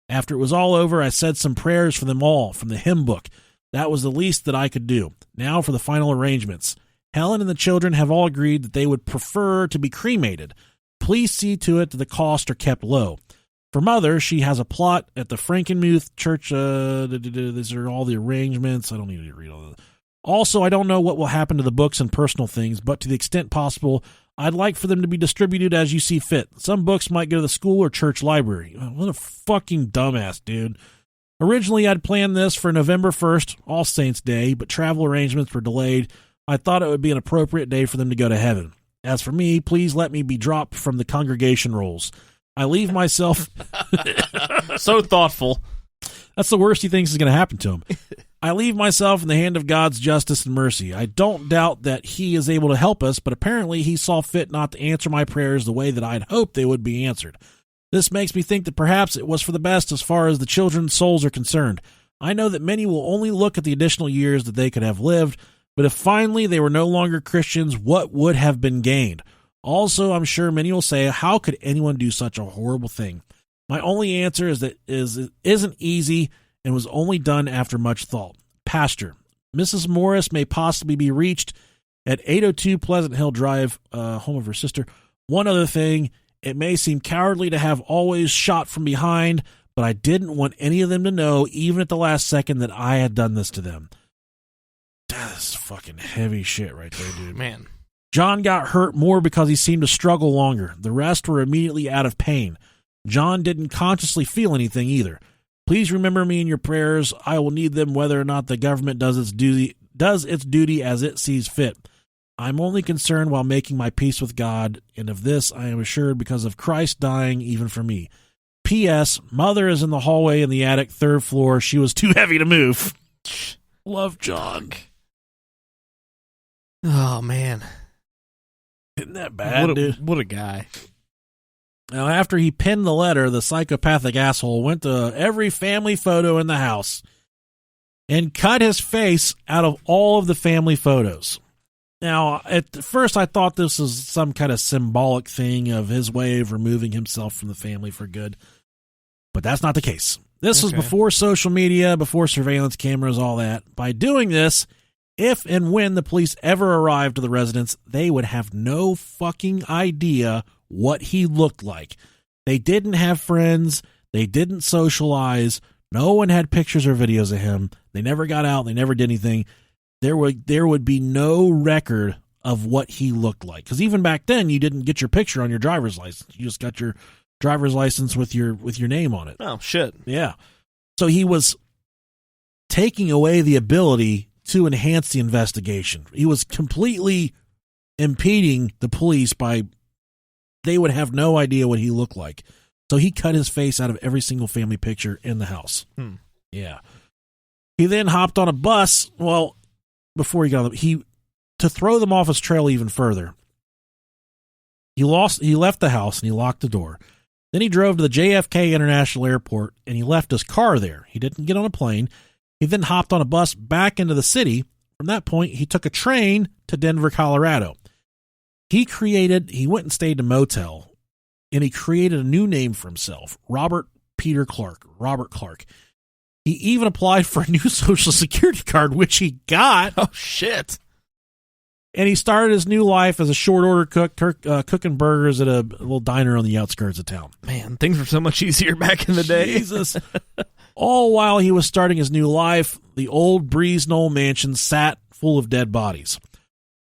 After it was all over, I said some prayers for them all from the hymn book. That was the least that I could do. Now for the final arrangements. Helen and the children have all agreed that they would prefer to be cremated. Please see to it that the costs are kept low. For Mother, she has a plot at the Frankenmuth Church. These are all the arrangements. I don't need to read all that. Also, I don't know what will happen to the books and personal things, but to the extent possible, I'd like for them to be distributed as you see fit. Some books might go to the school or church library. What a fucking dumbass, dude. Originally, I'd planned this for November 1st, All Saints Day, but travel arrangements were delayed. I thought it would be an appropriate day for them to go to heaven. As for me, please let me be dropped from the congregation rolls. I leave myself... So thoughtful. That's the worst he thinks is going to happen to him. I leave myself in the hand of God's justice and mercy. I don't doubt that he is able to help us, but apparently he saw fit not to answer my prayers the way that I'd hoped they would be answered. This makes me think that perhaps it was for the best as far as the children's souls are concerned. I know that many will only look at the additional years that they could have lived, but if finally they were no longer Christians, what would have been gained? Also, I'm sure many will say, how could anyone do such a horrible thing? My only answer is that it isn't easy and was only done after much thought. Pastor, Mrs. Morris may possibly be reached at 802 Pleasant Hill Drive, home of her sister. One other thing, it may seem cowardly to have always shot from behind, but I didn't want any of them to know, even at the last second, that I had done this to them. That's fucking heavy shit right there, dude. Man. John got hurt more because he seemed to struggle longer. The rest were immediately out of pain. John didn't consciously feel anything either. Please remember me in your prayers. I will need them whether or not the government does its duty as it sees fit. I'm only concerned while making my peace with God, and of this I am assured because of Christ dying even for me. P.S. Mother is in the hallway in the attic, 3rd floor. She was too heavy to move. Love, John. Oh, man. Isn't that bad, dude? What a guy. Now, after he penned the letter, the psychopathic asshole went to every family photo in the house and cut his face out of all of the family photos. Now, at first I thought this was some kind of symbolic thing of his way of removing himself from the family for good, but that's not the case. This was before social media, before surveillance cameras, all that. By doing this, if and when the police ever arrived to the residence, they would have no fucking idea what he looked like. They didn't have friends. They didn't socialize. No one had pictures or videos of him. They never got out. They never did anything. There would be no record of what he looked like. Because even back then, you didn't get your picture on your driver's license. You just got your driver's license with your name on it. Oh, shit. Yeah. So he was taking away the ability to enhance the investigation. He was completely impeding the police by they would have no idea what he looked like. So he cut his face out of every single family picture in the house. Yeah. He then hopped on a bus. Well, before he got on to throw them off his trail even further, he left the house and he locked the door. Then he drove to the JFK International Airport and he left his car there. He didn't get on a plane. He then hopped on a bus back into the city. From that point, he took a train to Denver, Colorado. He went and stayed in a motel and he created a new name for himself, Robert Clark. He even applied for a new Social Security card, which he got. Oh, shit. And he started his new life as a short order cook, cooking burgers at a little diner on the outskirts of town. Man, things were so much easier back in the day. Jesus. All while he was starting his new life, the old Breeze Knoll mansion sat full of dead bodies.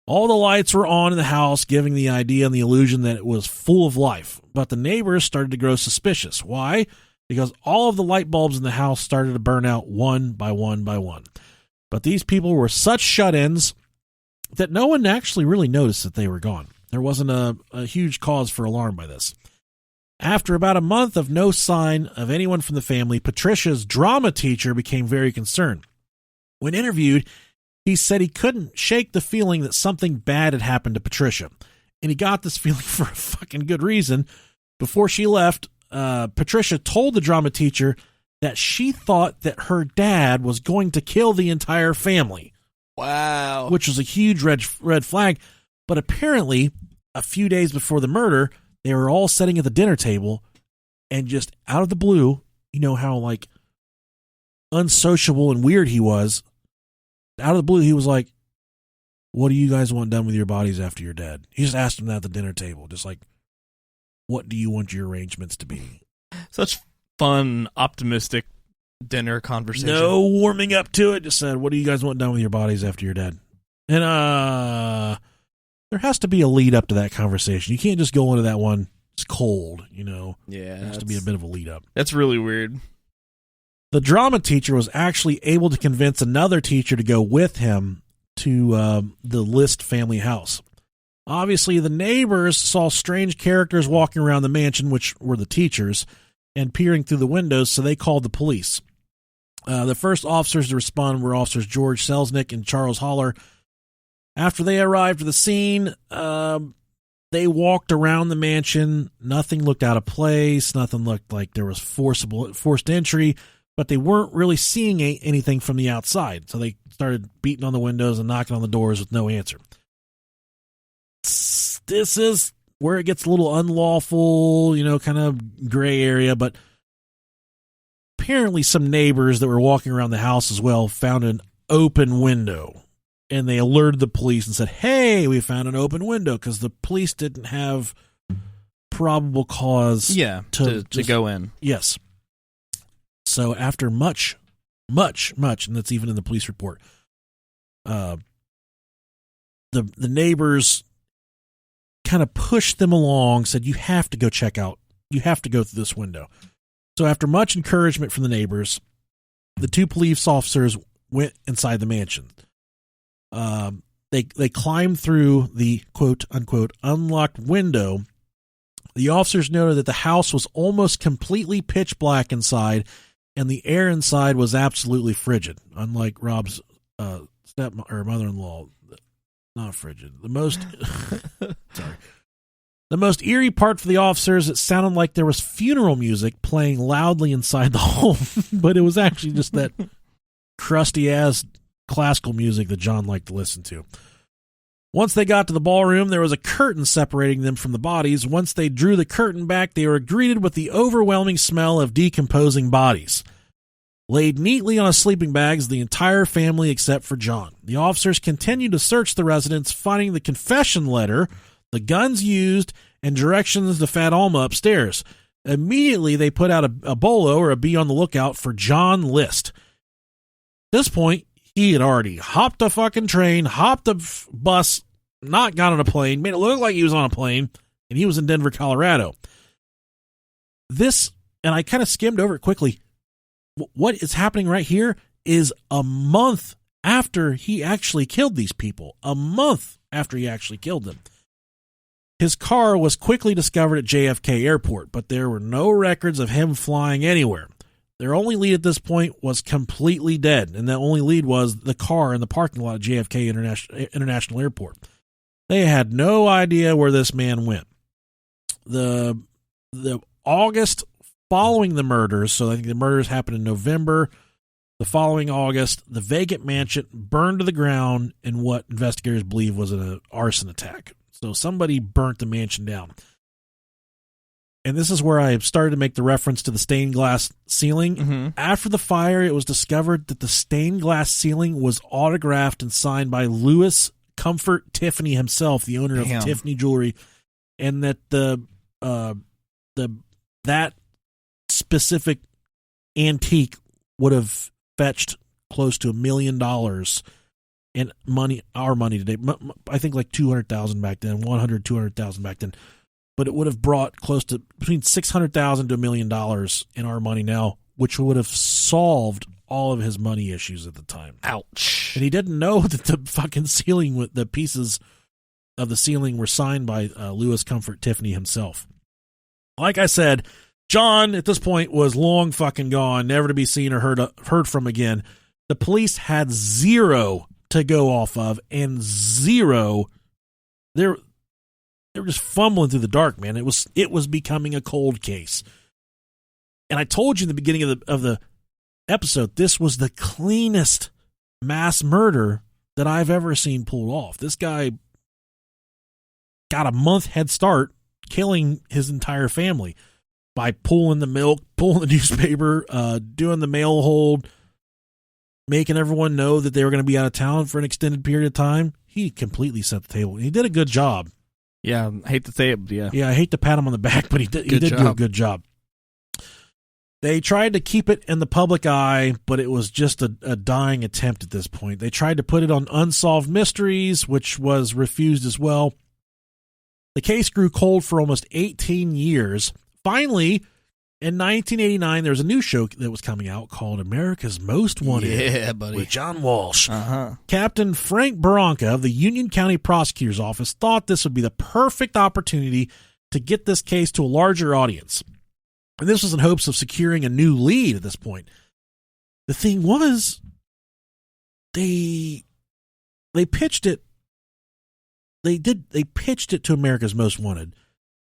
All the lights were on in the house, giving the idea and the illusion that it was full of life. But the neighbors started to grow suspicious. Why? Because all of the light bulbs in the house started to burn out one by one by one. But these people were such shut-ins that no one actually really noticed that they were gone. There wasn't a huge cause for alarm by this. After about a month of no sign of anyone from the family, Patricia's drama teacher became very concerned. When interviewed, he said he couldn't shake the feeling that something bad had happened to Patricia. And he got this feeling for a fucking good reason. Before she left, Patricia told the drama teacher that she thought that her dad was going to kill the entire family. Wow. Which was a huge red flag. But apparently, a few days before the murder, they were all sitting at the dinner table, and just out of the blue, you know how like unsociable and weird he was. Out of the blue, he was like, "What do you guys want done with your bodies after you're dead?" He just asked them that at the dinner table, just like, "What do you want your arrangements to be?" Such fun, optimistic dinner conversation. No warming up to it. Just said, "What do you guys want done with your bodies after you're dead?" And there has to be a lead up to that conversation. You can't just go into that one. It's cold, you know. Yeah, there has to be a bit of a lead up. That's really weird. The drama teacher was actually able to convince another teacher to go with him to the List family house. Obviously, the neighbors saw strange characters walking around the mansion, which were the teachers, and peering through the windows, so they called the police. The first officers to respond were Officers George Selznick and Charles Holler. After they arrived at the scene, they walked around the mansion. Nothing looked out of place. Nothing looked like there was forced entry, but they weren't really seeing anything from the outside. So they started beating on the windows and knocking on the doors with no answer. This is where it gets a little unlawful, you know, kind of gray area, but apparently some neighbors that were walking around the house as well found an open window. And they alerted the police and said, "Hey, we found an open window," because the police didn't have probable cause to go in. Yes. So after much, and that's even in the police report, the neighbors kind of pushed them along, said, "You have to go check out. You have to go through this window." So after much encouragement from the neighbors, the two police officers went inside the mansion. They climbed through the quote-unquote unlocked window. The officers noted that the house was almost completely pitch black inside, and the air inside was absolutely frigid, unlike Rob's mother-in-law. Not frigid. The most eerie part for the officers, it sounded like there was funeral music playing loudly inside the home, but it was actually just that crusty-ass classical music that John liked to listen to. Once they got to the ballroom, there was a curtain separating them from the bodies. Once they drew the curtain back, they were greeted with the overwhelming smell of decomposing bodies. Laid neatly on sleeping bags, the entire family except for John. The officers continued to search the residence, finding the confession letter, the guns used, and directions to Fat Alma upstairs. Immediately, they put out a bolo or a be on the lookout for John List. At this point, he had already hopped a fucking train, hopped a bus, not got on a plane, made it look like he was on a plane, and he was in Denver, Colorado. This, and I kind of skimmed over it quickly, what is happening right here is a month after he actually killed these people. A month after he actually killed them. His car was quickly discovered at JFK Airport, but there were no records of him flying anywhere. Their only lead at this point was completely dead, and the only lead was the car in the parking lot at JFK International Airport. They had no idea where this man went. The August following the murders, so I think the murders happened in November, the following August, the vacant mansion burned to the ground in what investigators believe was an arson attack. So somebody burnt the mansion down. And this is where I started to make the reference to the stained glass ceiling. Mm-hmm. After the fire, it was discovered that the stained glass ceiling was autographed and signed by Louis Comfort Tiffany himself, the owner of Tiffany Jewelry, and that that specific antique would have fetched close to $1 million in money, our money today. I think like $200,000 back then, $200,000 back then. But it would have brought close to between $600,000 to $1 million in our money now, which would have solved all of his money issues at the time. Ouch. And he didn't know that the fucking ceiling, with the pieces of the ceiling were signed by Louis Comfort Tiffany himself. Like I said, John at this point was long fucking gone, never to be seen or heard from again. The police had zero to go off of, and zero. They were just fumbling through the dark, man. It was becoming a cold case. And I told you in the beginning of the episode, this was the cleanest mass murder that I've ever seen pulled off. This guy got a month head start killing his entire family by pulling the milk, pulling the newspaper, doing the mail hold, making everyone know that they were going to be out of town for an extended period of time. He completely set the table. He did a good job. Yeah, I hate to say it, but yeah. Yeah, I hate to pat him on the back, but he did do a good job. They tried to keep it in the public eye, but it was just a dying attempt at this point. They tried to put it on Unsolved Mysteries, which was refused as well. The case grew cold for almost 18 years. Finally, in 1989, there was a new show that was coming out called America's Most Wanted. Yeah, buddy. With John Walsh. Uh-huh. Captain Frank Baranca of the Union County Prosecutor's Office thought this would be the perfect opportunity to get this case to a larger audience. And this was in hopes of securing a new lead at this point. The thing was, they pitched it. They pitched it to America's Most Wanted,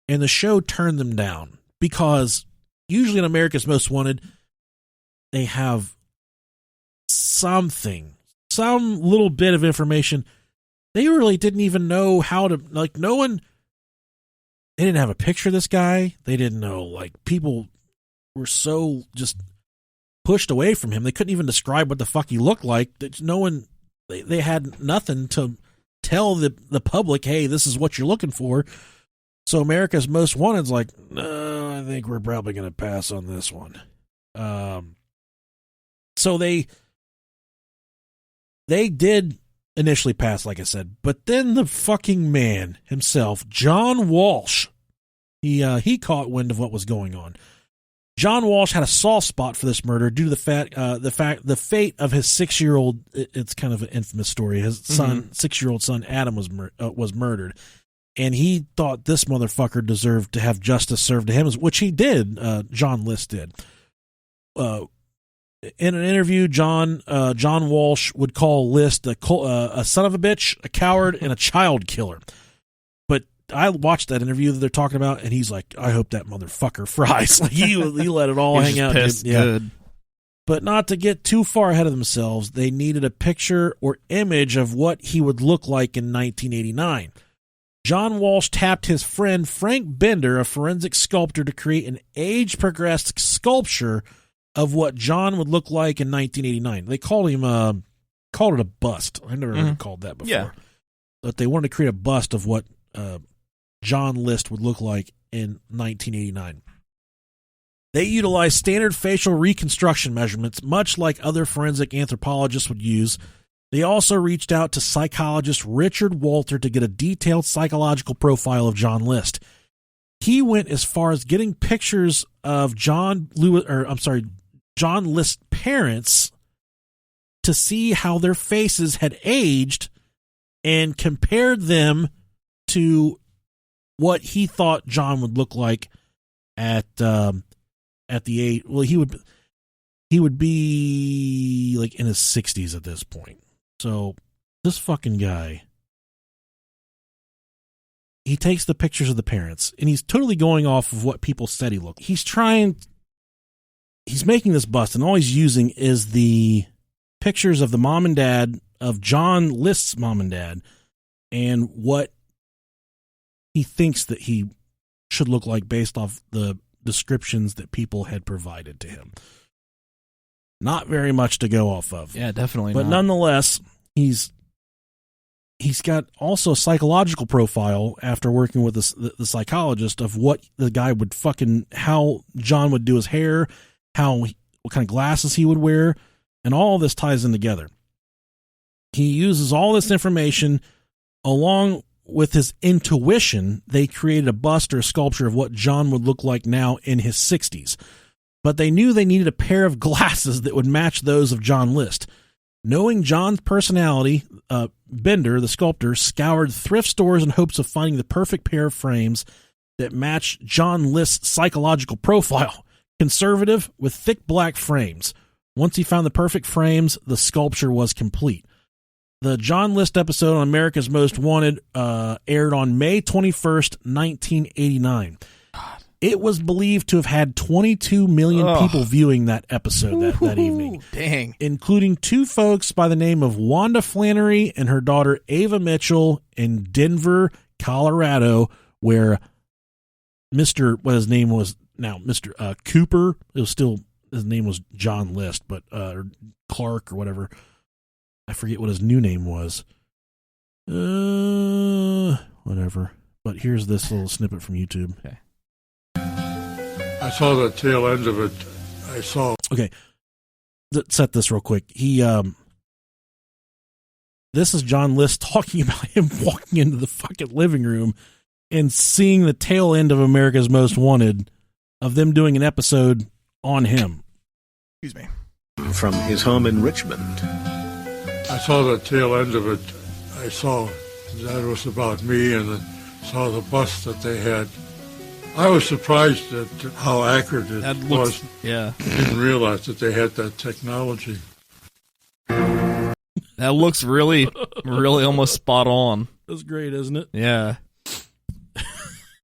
and the show turned them down because usually in America's Most Wanted, they have some little bit of information. They really didn't even know how to, like, no one, they didn't have a picture of this guy. They didn't know, like, people were so just pushed away from him. They couldn't even describe what the fuck he looked like. No one, they had nothing to tell the public, hey, this is what you're looking for. So America's Most Wanted's like, no, I think we're probably going to pass on this one. So they did initially pass, like I said, but then the fucking man himself, John Walsh, he caught wind of what was going on. John Walsh had a soft spot for this murder due to the fate of his 6-year-old. It's kind of an infamous story. His son, 6-year-old son Adam, was murdered, and he thought this motherfucker deserved to have justice served to him, which he did. John List did. In an interview, John Walsh would call List a son of a bitch, a coward, and a child killer. I watched that interview that they're talking about, and he's like, I hope that motherfucker fries. Like, he let it all hang out. Pissed. Yeah. Good. But not to get too far ahead of themselves, they needed a picture or image of what he would look like in 1989. John Walsh tapped his friend Frank Bender, a forensic sculptor, to create an age-progressed sculpture of what John would look like in 1989. They called it a bust. I never heard it called that before. Yeah. But they wanted to create a bust of what John List would look like in 1989. They utilized standard facial reconstruction measurements, much like other forensic anthropologists would use. They also reached out to psychologist Richard Walter to get a detailed psychological profile of John List. He went as far as getting pictures of John List's parents to see how their faces had aged and compared them to what he thought John would look like at the age. Well, he would be like in his 60s at this point. So this fucking guy, he takes the pictures of the parents, and he's totally going off of what people said he looked. He's making this bust, and all he's using is the pictures of the mom and dad, of John List's mom and dad, and what he thinks that he should look like based off the descriptions that people had provided to him. Not very much to go off of. Yeah, definitely But not. nonetheless, he's got also a psychological profile after working with the psychologist of what the guy would how John would do his hair, what kind of glasses he would wear, and all this ties in together. He uses all this information along with his intuition. They created a bust or a sculpture of what John would look like now in his 60s. But they knew they needed a pair of glasses that would match those of John List. Knowing John's personality, Bender, the sculptor, scoured thrift stores in hopes of finding the perfect pair of frames that matched John List's psychological profile. Conservative with thick black frames. Once he found the perfect frames, the sculpture was complete. The John List episode on America's Most Wanted aired on May 21st, 1989. It was believed to have had 22 million people viewing that episode that evening. Dang. Including two folks by the name of Wanda Flannery and her daughter Ava Mitchell in Denver, Colorado, where Mr. Cooper, his name was John List, but or Clark or whatever. I forget what his new name was. Whatever. But here's this little snippet from YouTube. Okay. I saw the tail end of it. Okay. Set this real quick. This is John List talking about him walking into the fucking living room and seeing the tail end of America's Most Wanted, of them doing an episode on him. Excuse me. From his home in Richmond. I saw the tail end of it. I saw that it was about me, and then saw the bust that they had. I was surprised at how accurate it was. Yeah. I didn't realize that they had that technology. That looks really, really almost spot on. That's great, isn't it? Yeah.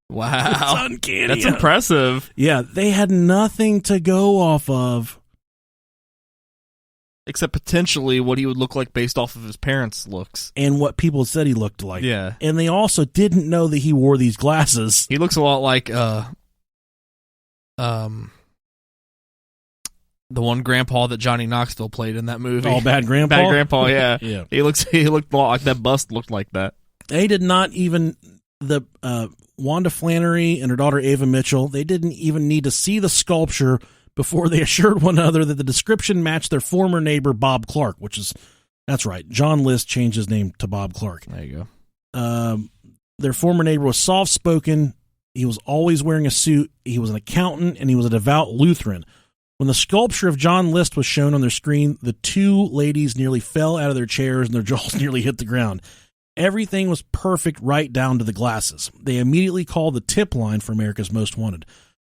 Wow. It's uncanny. That's impressive. Yeah, they had nothing to go off of. Except potentially what he would look like based off of his parents' looks. And what people said he looked like. Yeah. And they also didn't know that he wore these glasses. He looks a lot like the one grandpa that Johnny Knoxville played in that movie. Oh, Bad Grandpa? Bad Grandpa, yeah. Yeah. He looked a lot like that bust looked like that. They did not even, Wanda Flannery and her daughter Ava Mitchell, they didn't even need to see the sculpture before they assured one another that the description matched their former neighbor Bob Clark, that's right, John List changed his name to Bob Clark. There you go. Their former neighbor was soft-spoken, He was always wearing a suit. He was an accountant, and he was a devout Lutheran. When the sculpture of John List was shown on their screen, the two ladies nearly fell out of their chairs and their jaws nearly hit the ground. Everything was perfect right down to the glasses. They immediately called the tip line for America's Most Wanted.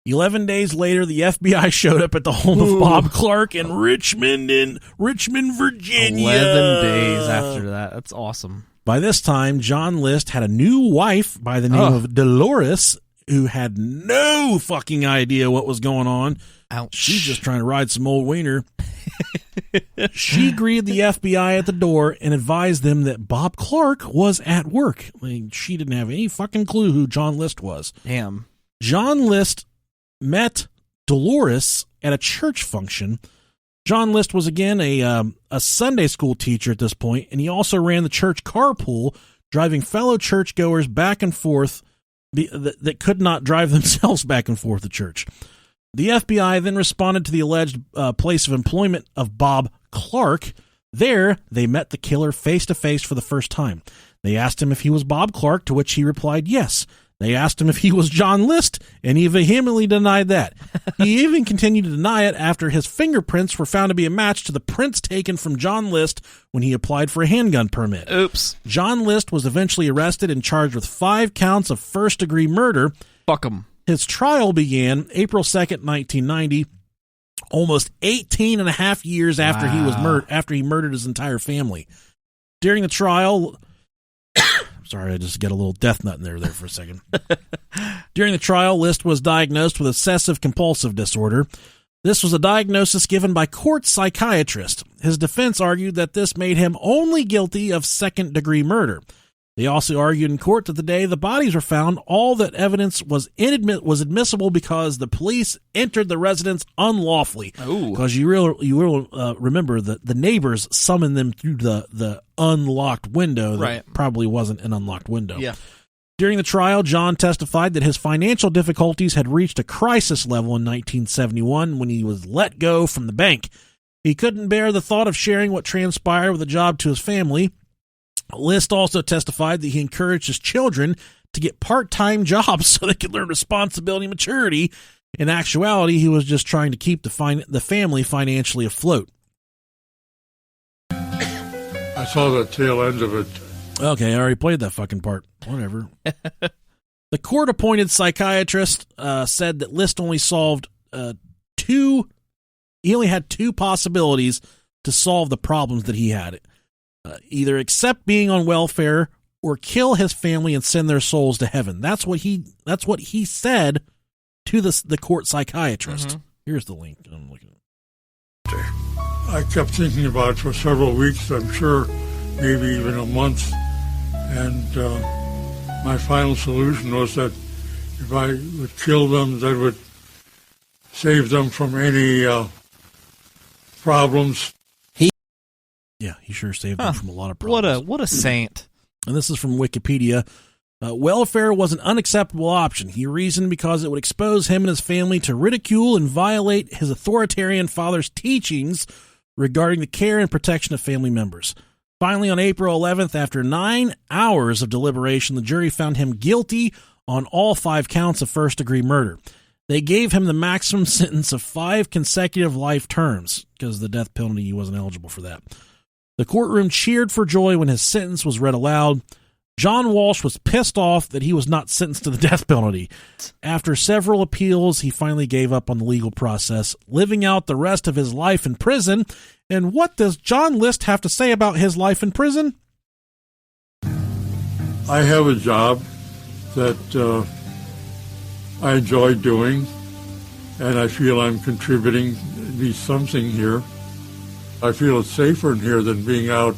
11 days later, the FBI showed up at the home of Bob Clark in Richmond, Virginia. 11 days after that. That's awesome. By this time, John List had a new wife by the name of Dolores, who had no fucking idea what was going on. Ouch. She's just trying to ride some old wiener. She greeted the FBI at the door and advised them that Bob Clark was at work. I mean, she didn't have any fucking clue who John List was. Damn. John List met Dolores at a church function. John List was again a Sunday school teacher at this point, and he also ran the church carpool, driving fellow churchgoers back and forth that could not drive themselves back and forth to church. The FBI then responded to the alleged place of employment of Bob Clark. There, they met the killer face-to-face for the first time. They asked him if he was Bob Clark, to which he replied yes. They asked him if he was John List, and he vehemently denied that. He even continued to deny it after his fingerprints were found to be a match to the prints taken from John List when he applied for a handgun permit. Oops. John List was eventually arrested and charged with 5 counts of first-degree murder. Fuck him. His trial began April 2nd, 1990, almost 18 and a half years after he murdered his entire family. During the trial, sorry, I just get a little death nut in there for a second. During the trial, List was diagnosed with obsessive compulsive disorder. This was a diagnosis given by court psychiatrist. His defense argued that this made him only guilty of second-degree murder. They also argued in court that the day the bodies were found, all that evidence was admissible because the police entered the residence unlawfully. Because you will remember that the neighbors summoned them through the unlocked window. That probably wasn't an unlocked window. Yeah. During the trial, John testified that his financial difficulties had reached a crisis level in 1971 when he was let go from the bank. He couldn't bear the thought of sharing what transpired with a job to his family. List also testified that he encouraged his children to get part-time jobs so they could learn responsibility and maturity. In actuality, he was just trying to keep the family financially afloat. I saw the tail end of it. Okay, I already played that fucking part. Whatever. The court-appointed psychiatrist said that List only solved he only had 2 possibilities to solve the problems that he had. Either accept being on welfare or kill his family and send their souls to heaven. That's what he said to the court psychiatrist. Mm-hmm. Here's the link. I'm looking at it. I kept thinking about it for several weeks, I'm sure, maybe even a month. And my final solution was that if I would kill them, that would save them from any problems. Yeah, he sure saved them from a lot of problems. What a saint. And this is from Wikipedia. Welfare was an unacceptable option. He reasoned because it would expose him and his family to ridicule and violate his authoritarian father's teachings regarding the care and protection of family members. Finally, on April 11th, after 9 hours of deliberation, the jury found him guilty on all 5 counts of first-degree murder. They gave him the maximum sentence of 5 consecutive life terms, because the death penalty, he wasn't eligible for that. The courtroom cheered for joy when his sentence was read aloud. John Walsh was pissed off that he was not sentenced to the death penalty. After several appeals, he finally gave up on the legal process, living out the rest of his life in prison. And what does John List have to say about his life in prison? I have a job that I enjoy doing, and I feel I'm contributing at least something here. I feel it's safer in here than being out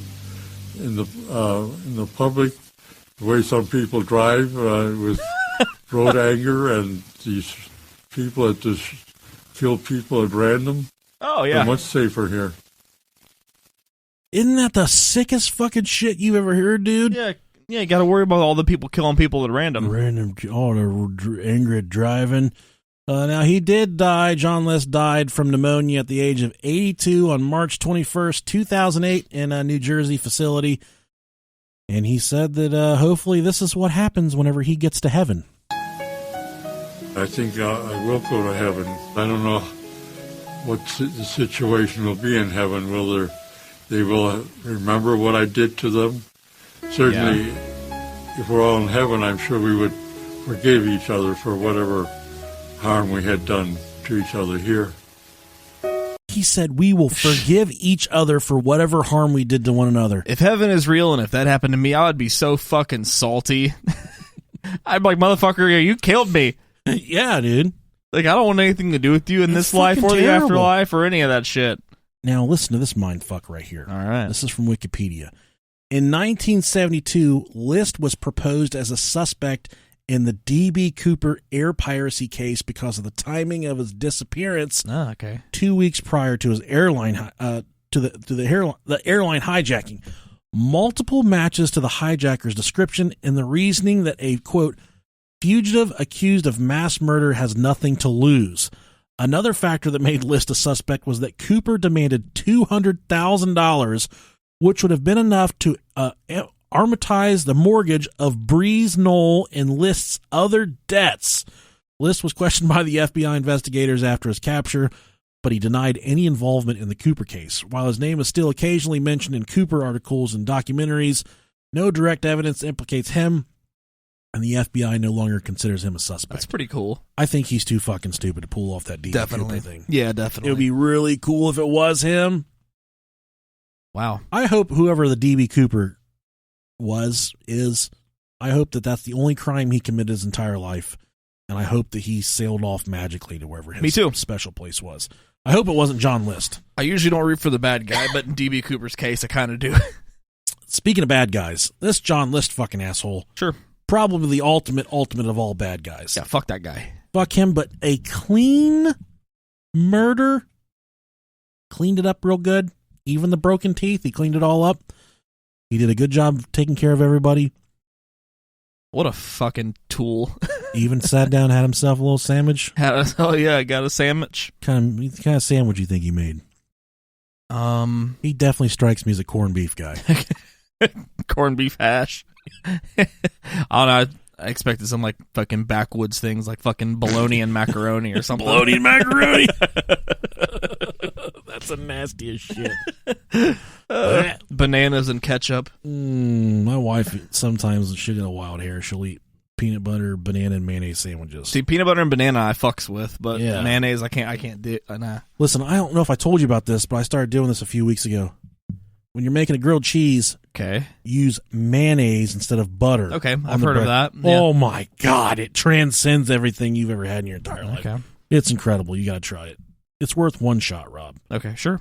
in the public, the way some people drive with road anger and these people that just kill people at random. Oh, yeah. I'm much safer here. Isn't that the sickest fucking shit you've ever heard, dude? Yeah, you got to worry about all the people killing people at random. All the angry driving. Now, he did die. John List died from pneumonia at the age of 82 on March 21st, 2008 in a New Jersey facility. And he said that hopefully this is what happens whenever he gets to heaven. I think I will go to heaven. I don't know what the situation will be in heaven. They will remember what I did to them? Certainly, if we're all in heaven, I'm sure we would forgive each other for whatever harm we had done to each other here. He said we will forgive each other for whatever harm we did to one another. If heaven is real and if that happened to me, I would be so fucking salty. I'd be like, motherfucker, you killed me. Yeah, dude. Like, I don't want anything to do with you in That's this life or fucking the terrible. afterlife or any of that shit. Now listen to this mindfuck right here. All right. This is from Wikipedia. In 1972, List was proposed as a suspect in the D.B. Cooper air piracy case because of the timing of his disappearance Oh, okay. 2 weeks prior to his airline the airline hijacking. Multiple matches to the hijacker's description and the reasoning that a, quote, fugitive accused of mass murder has nothing to lose. Another factor that made List a suspect was that Cooper demanded $200,000, which would have been enough to amortize the mortgage of Breeze Knoll and List's other debts. List was questioned by the FBI investigators after his capture, but he denied any involvement in the Cooper case. While his name is still occasionally mentioned in Cooper articles and documentaries, no direct evidence implicates him, and the FBI no longer considers him a suspect. That's pretty cool. I think he's too fucking stupid to pull off that D.B. Cooper thing. Yeah, It definitely. would be really cool if it was him. Wow. I hope whoever the D.B. Cooper I hope that that's the only crime he committed his entire life, and I hope that he sailed off magically to wherever his Me too. special place was. I hope it wasn't John List. I usually don't root for the bad guy, but in D.B. Cooper's case, I kind of do. Speaking of bad guys, this John List fucking asshole, Sure. probably the ultimate of all bad guys. Yeah, fuck that guy. Fuck him, but a clean murder, cleaned it up real good. Even the broken teeth, he cleaned it all up. He did a good job of taking care of everybody. What a fucking tool. Even sat down, had himself a little sandwich. Oh, yeah, I got a sandwich. Kind of sandwich you think he made? He definitely strikes me as a corned beef guy. Corned beef hash. I don't know. I expected some, like, fucking backwoods things, like fucking bologna and macaroni or something. Bologna and macaroni. That's the nastiest shit. Bananas and ketchup. My wife, sometimes she'll get a wild hair. She'll eat peanut butter, banana, and mayonnaise sandwiches. See, peanut butter and banana I fucks with, but Yeah. mayonnaise I can't do. Nah. Listen, I don't know if I told you about this, but I started doing this a few weeks ago. When you're making a grilled cheese, Okay. use mayonnaise instead of butter. Okay, on I've the heard of bread. that. Yeah. Oh my God, it transcends everything you've ever had in your entire life. Okay. It's incredible. You got to try it. It's worth one shot, Rob. Okay, sure.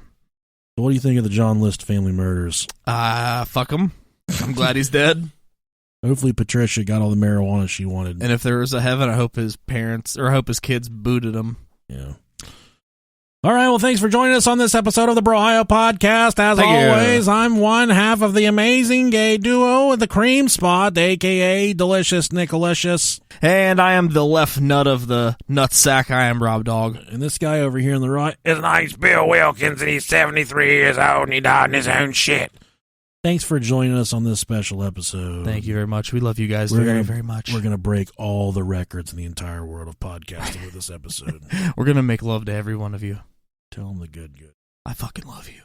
So what do you think of the John List family murders? Fuck him. I'm glad he's dead. Hopefully Patricia got all the marijuana she wanted. And if there was a heaven, I hope his parents, or I hope his kids booted him. Yeah. All right, well, thanks for joining us on this episode of the Brohio Podcast. As Thank you. always, I'm one half of the amazing gay duo with the cream spot, a.k.a. Delicious Nicolicious. And I am the left nut of the nutsack. I am Rob Dog. And this guy over here on the right is nice Bill Wilkins, and he's 73 years old, and he died in his own shit. Thanks for joining us on this special episode. Thank you very much. We love you guys We're very, gonna- very much. We're going to break all the records in the entire world of podcasting with this episode. We're going to make love to every one of you. Tell them the good. I fucking love you.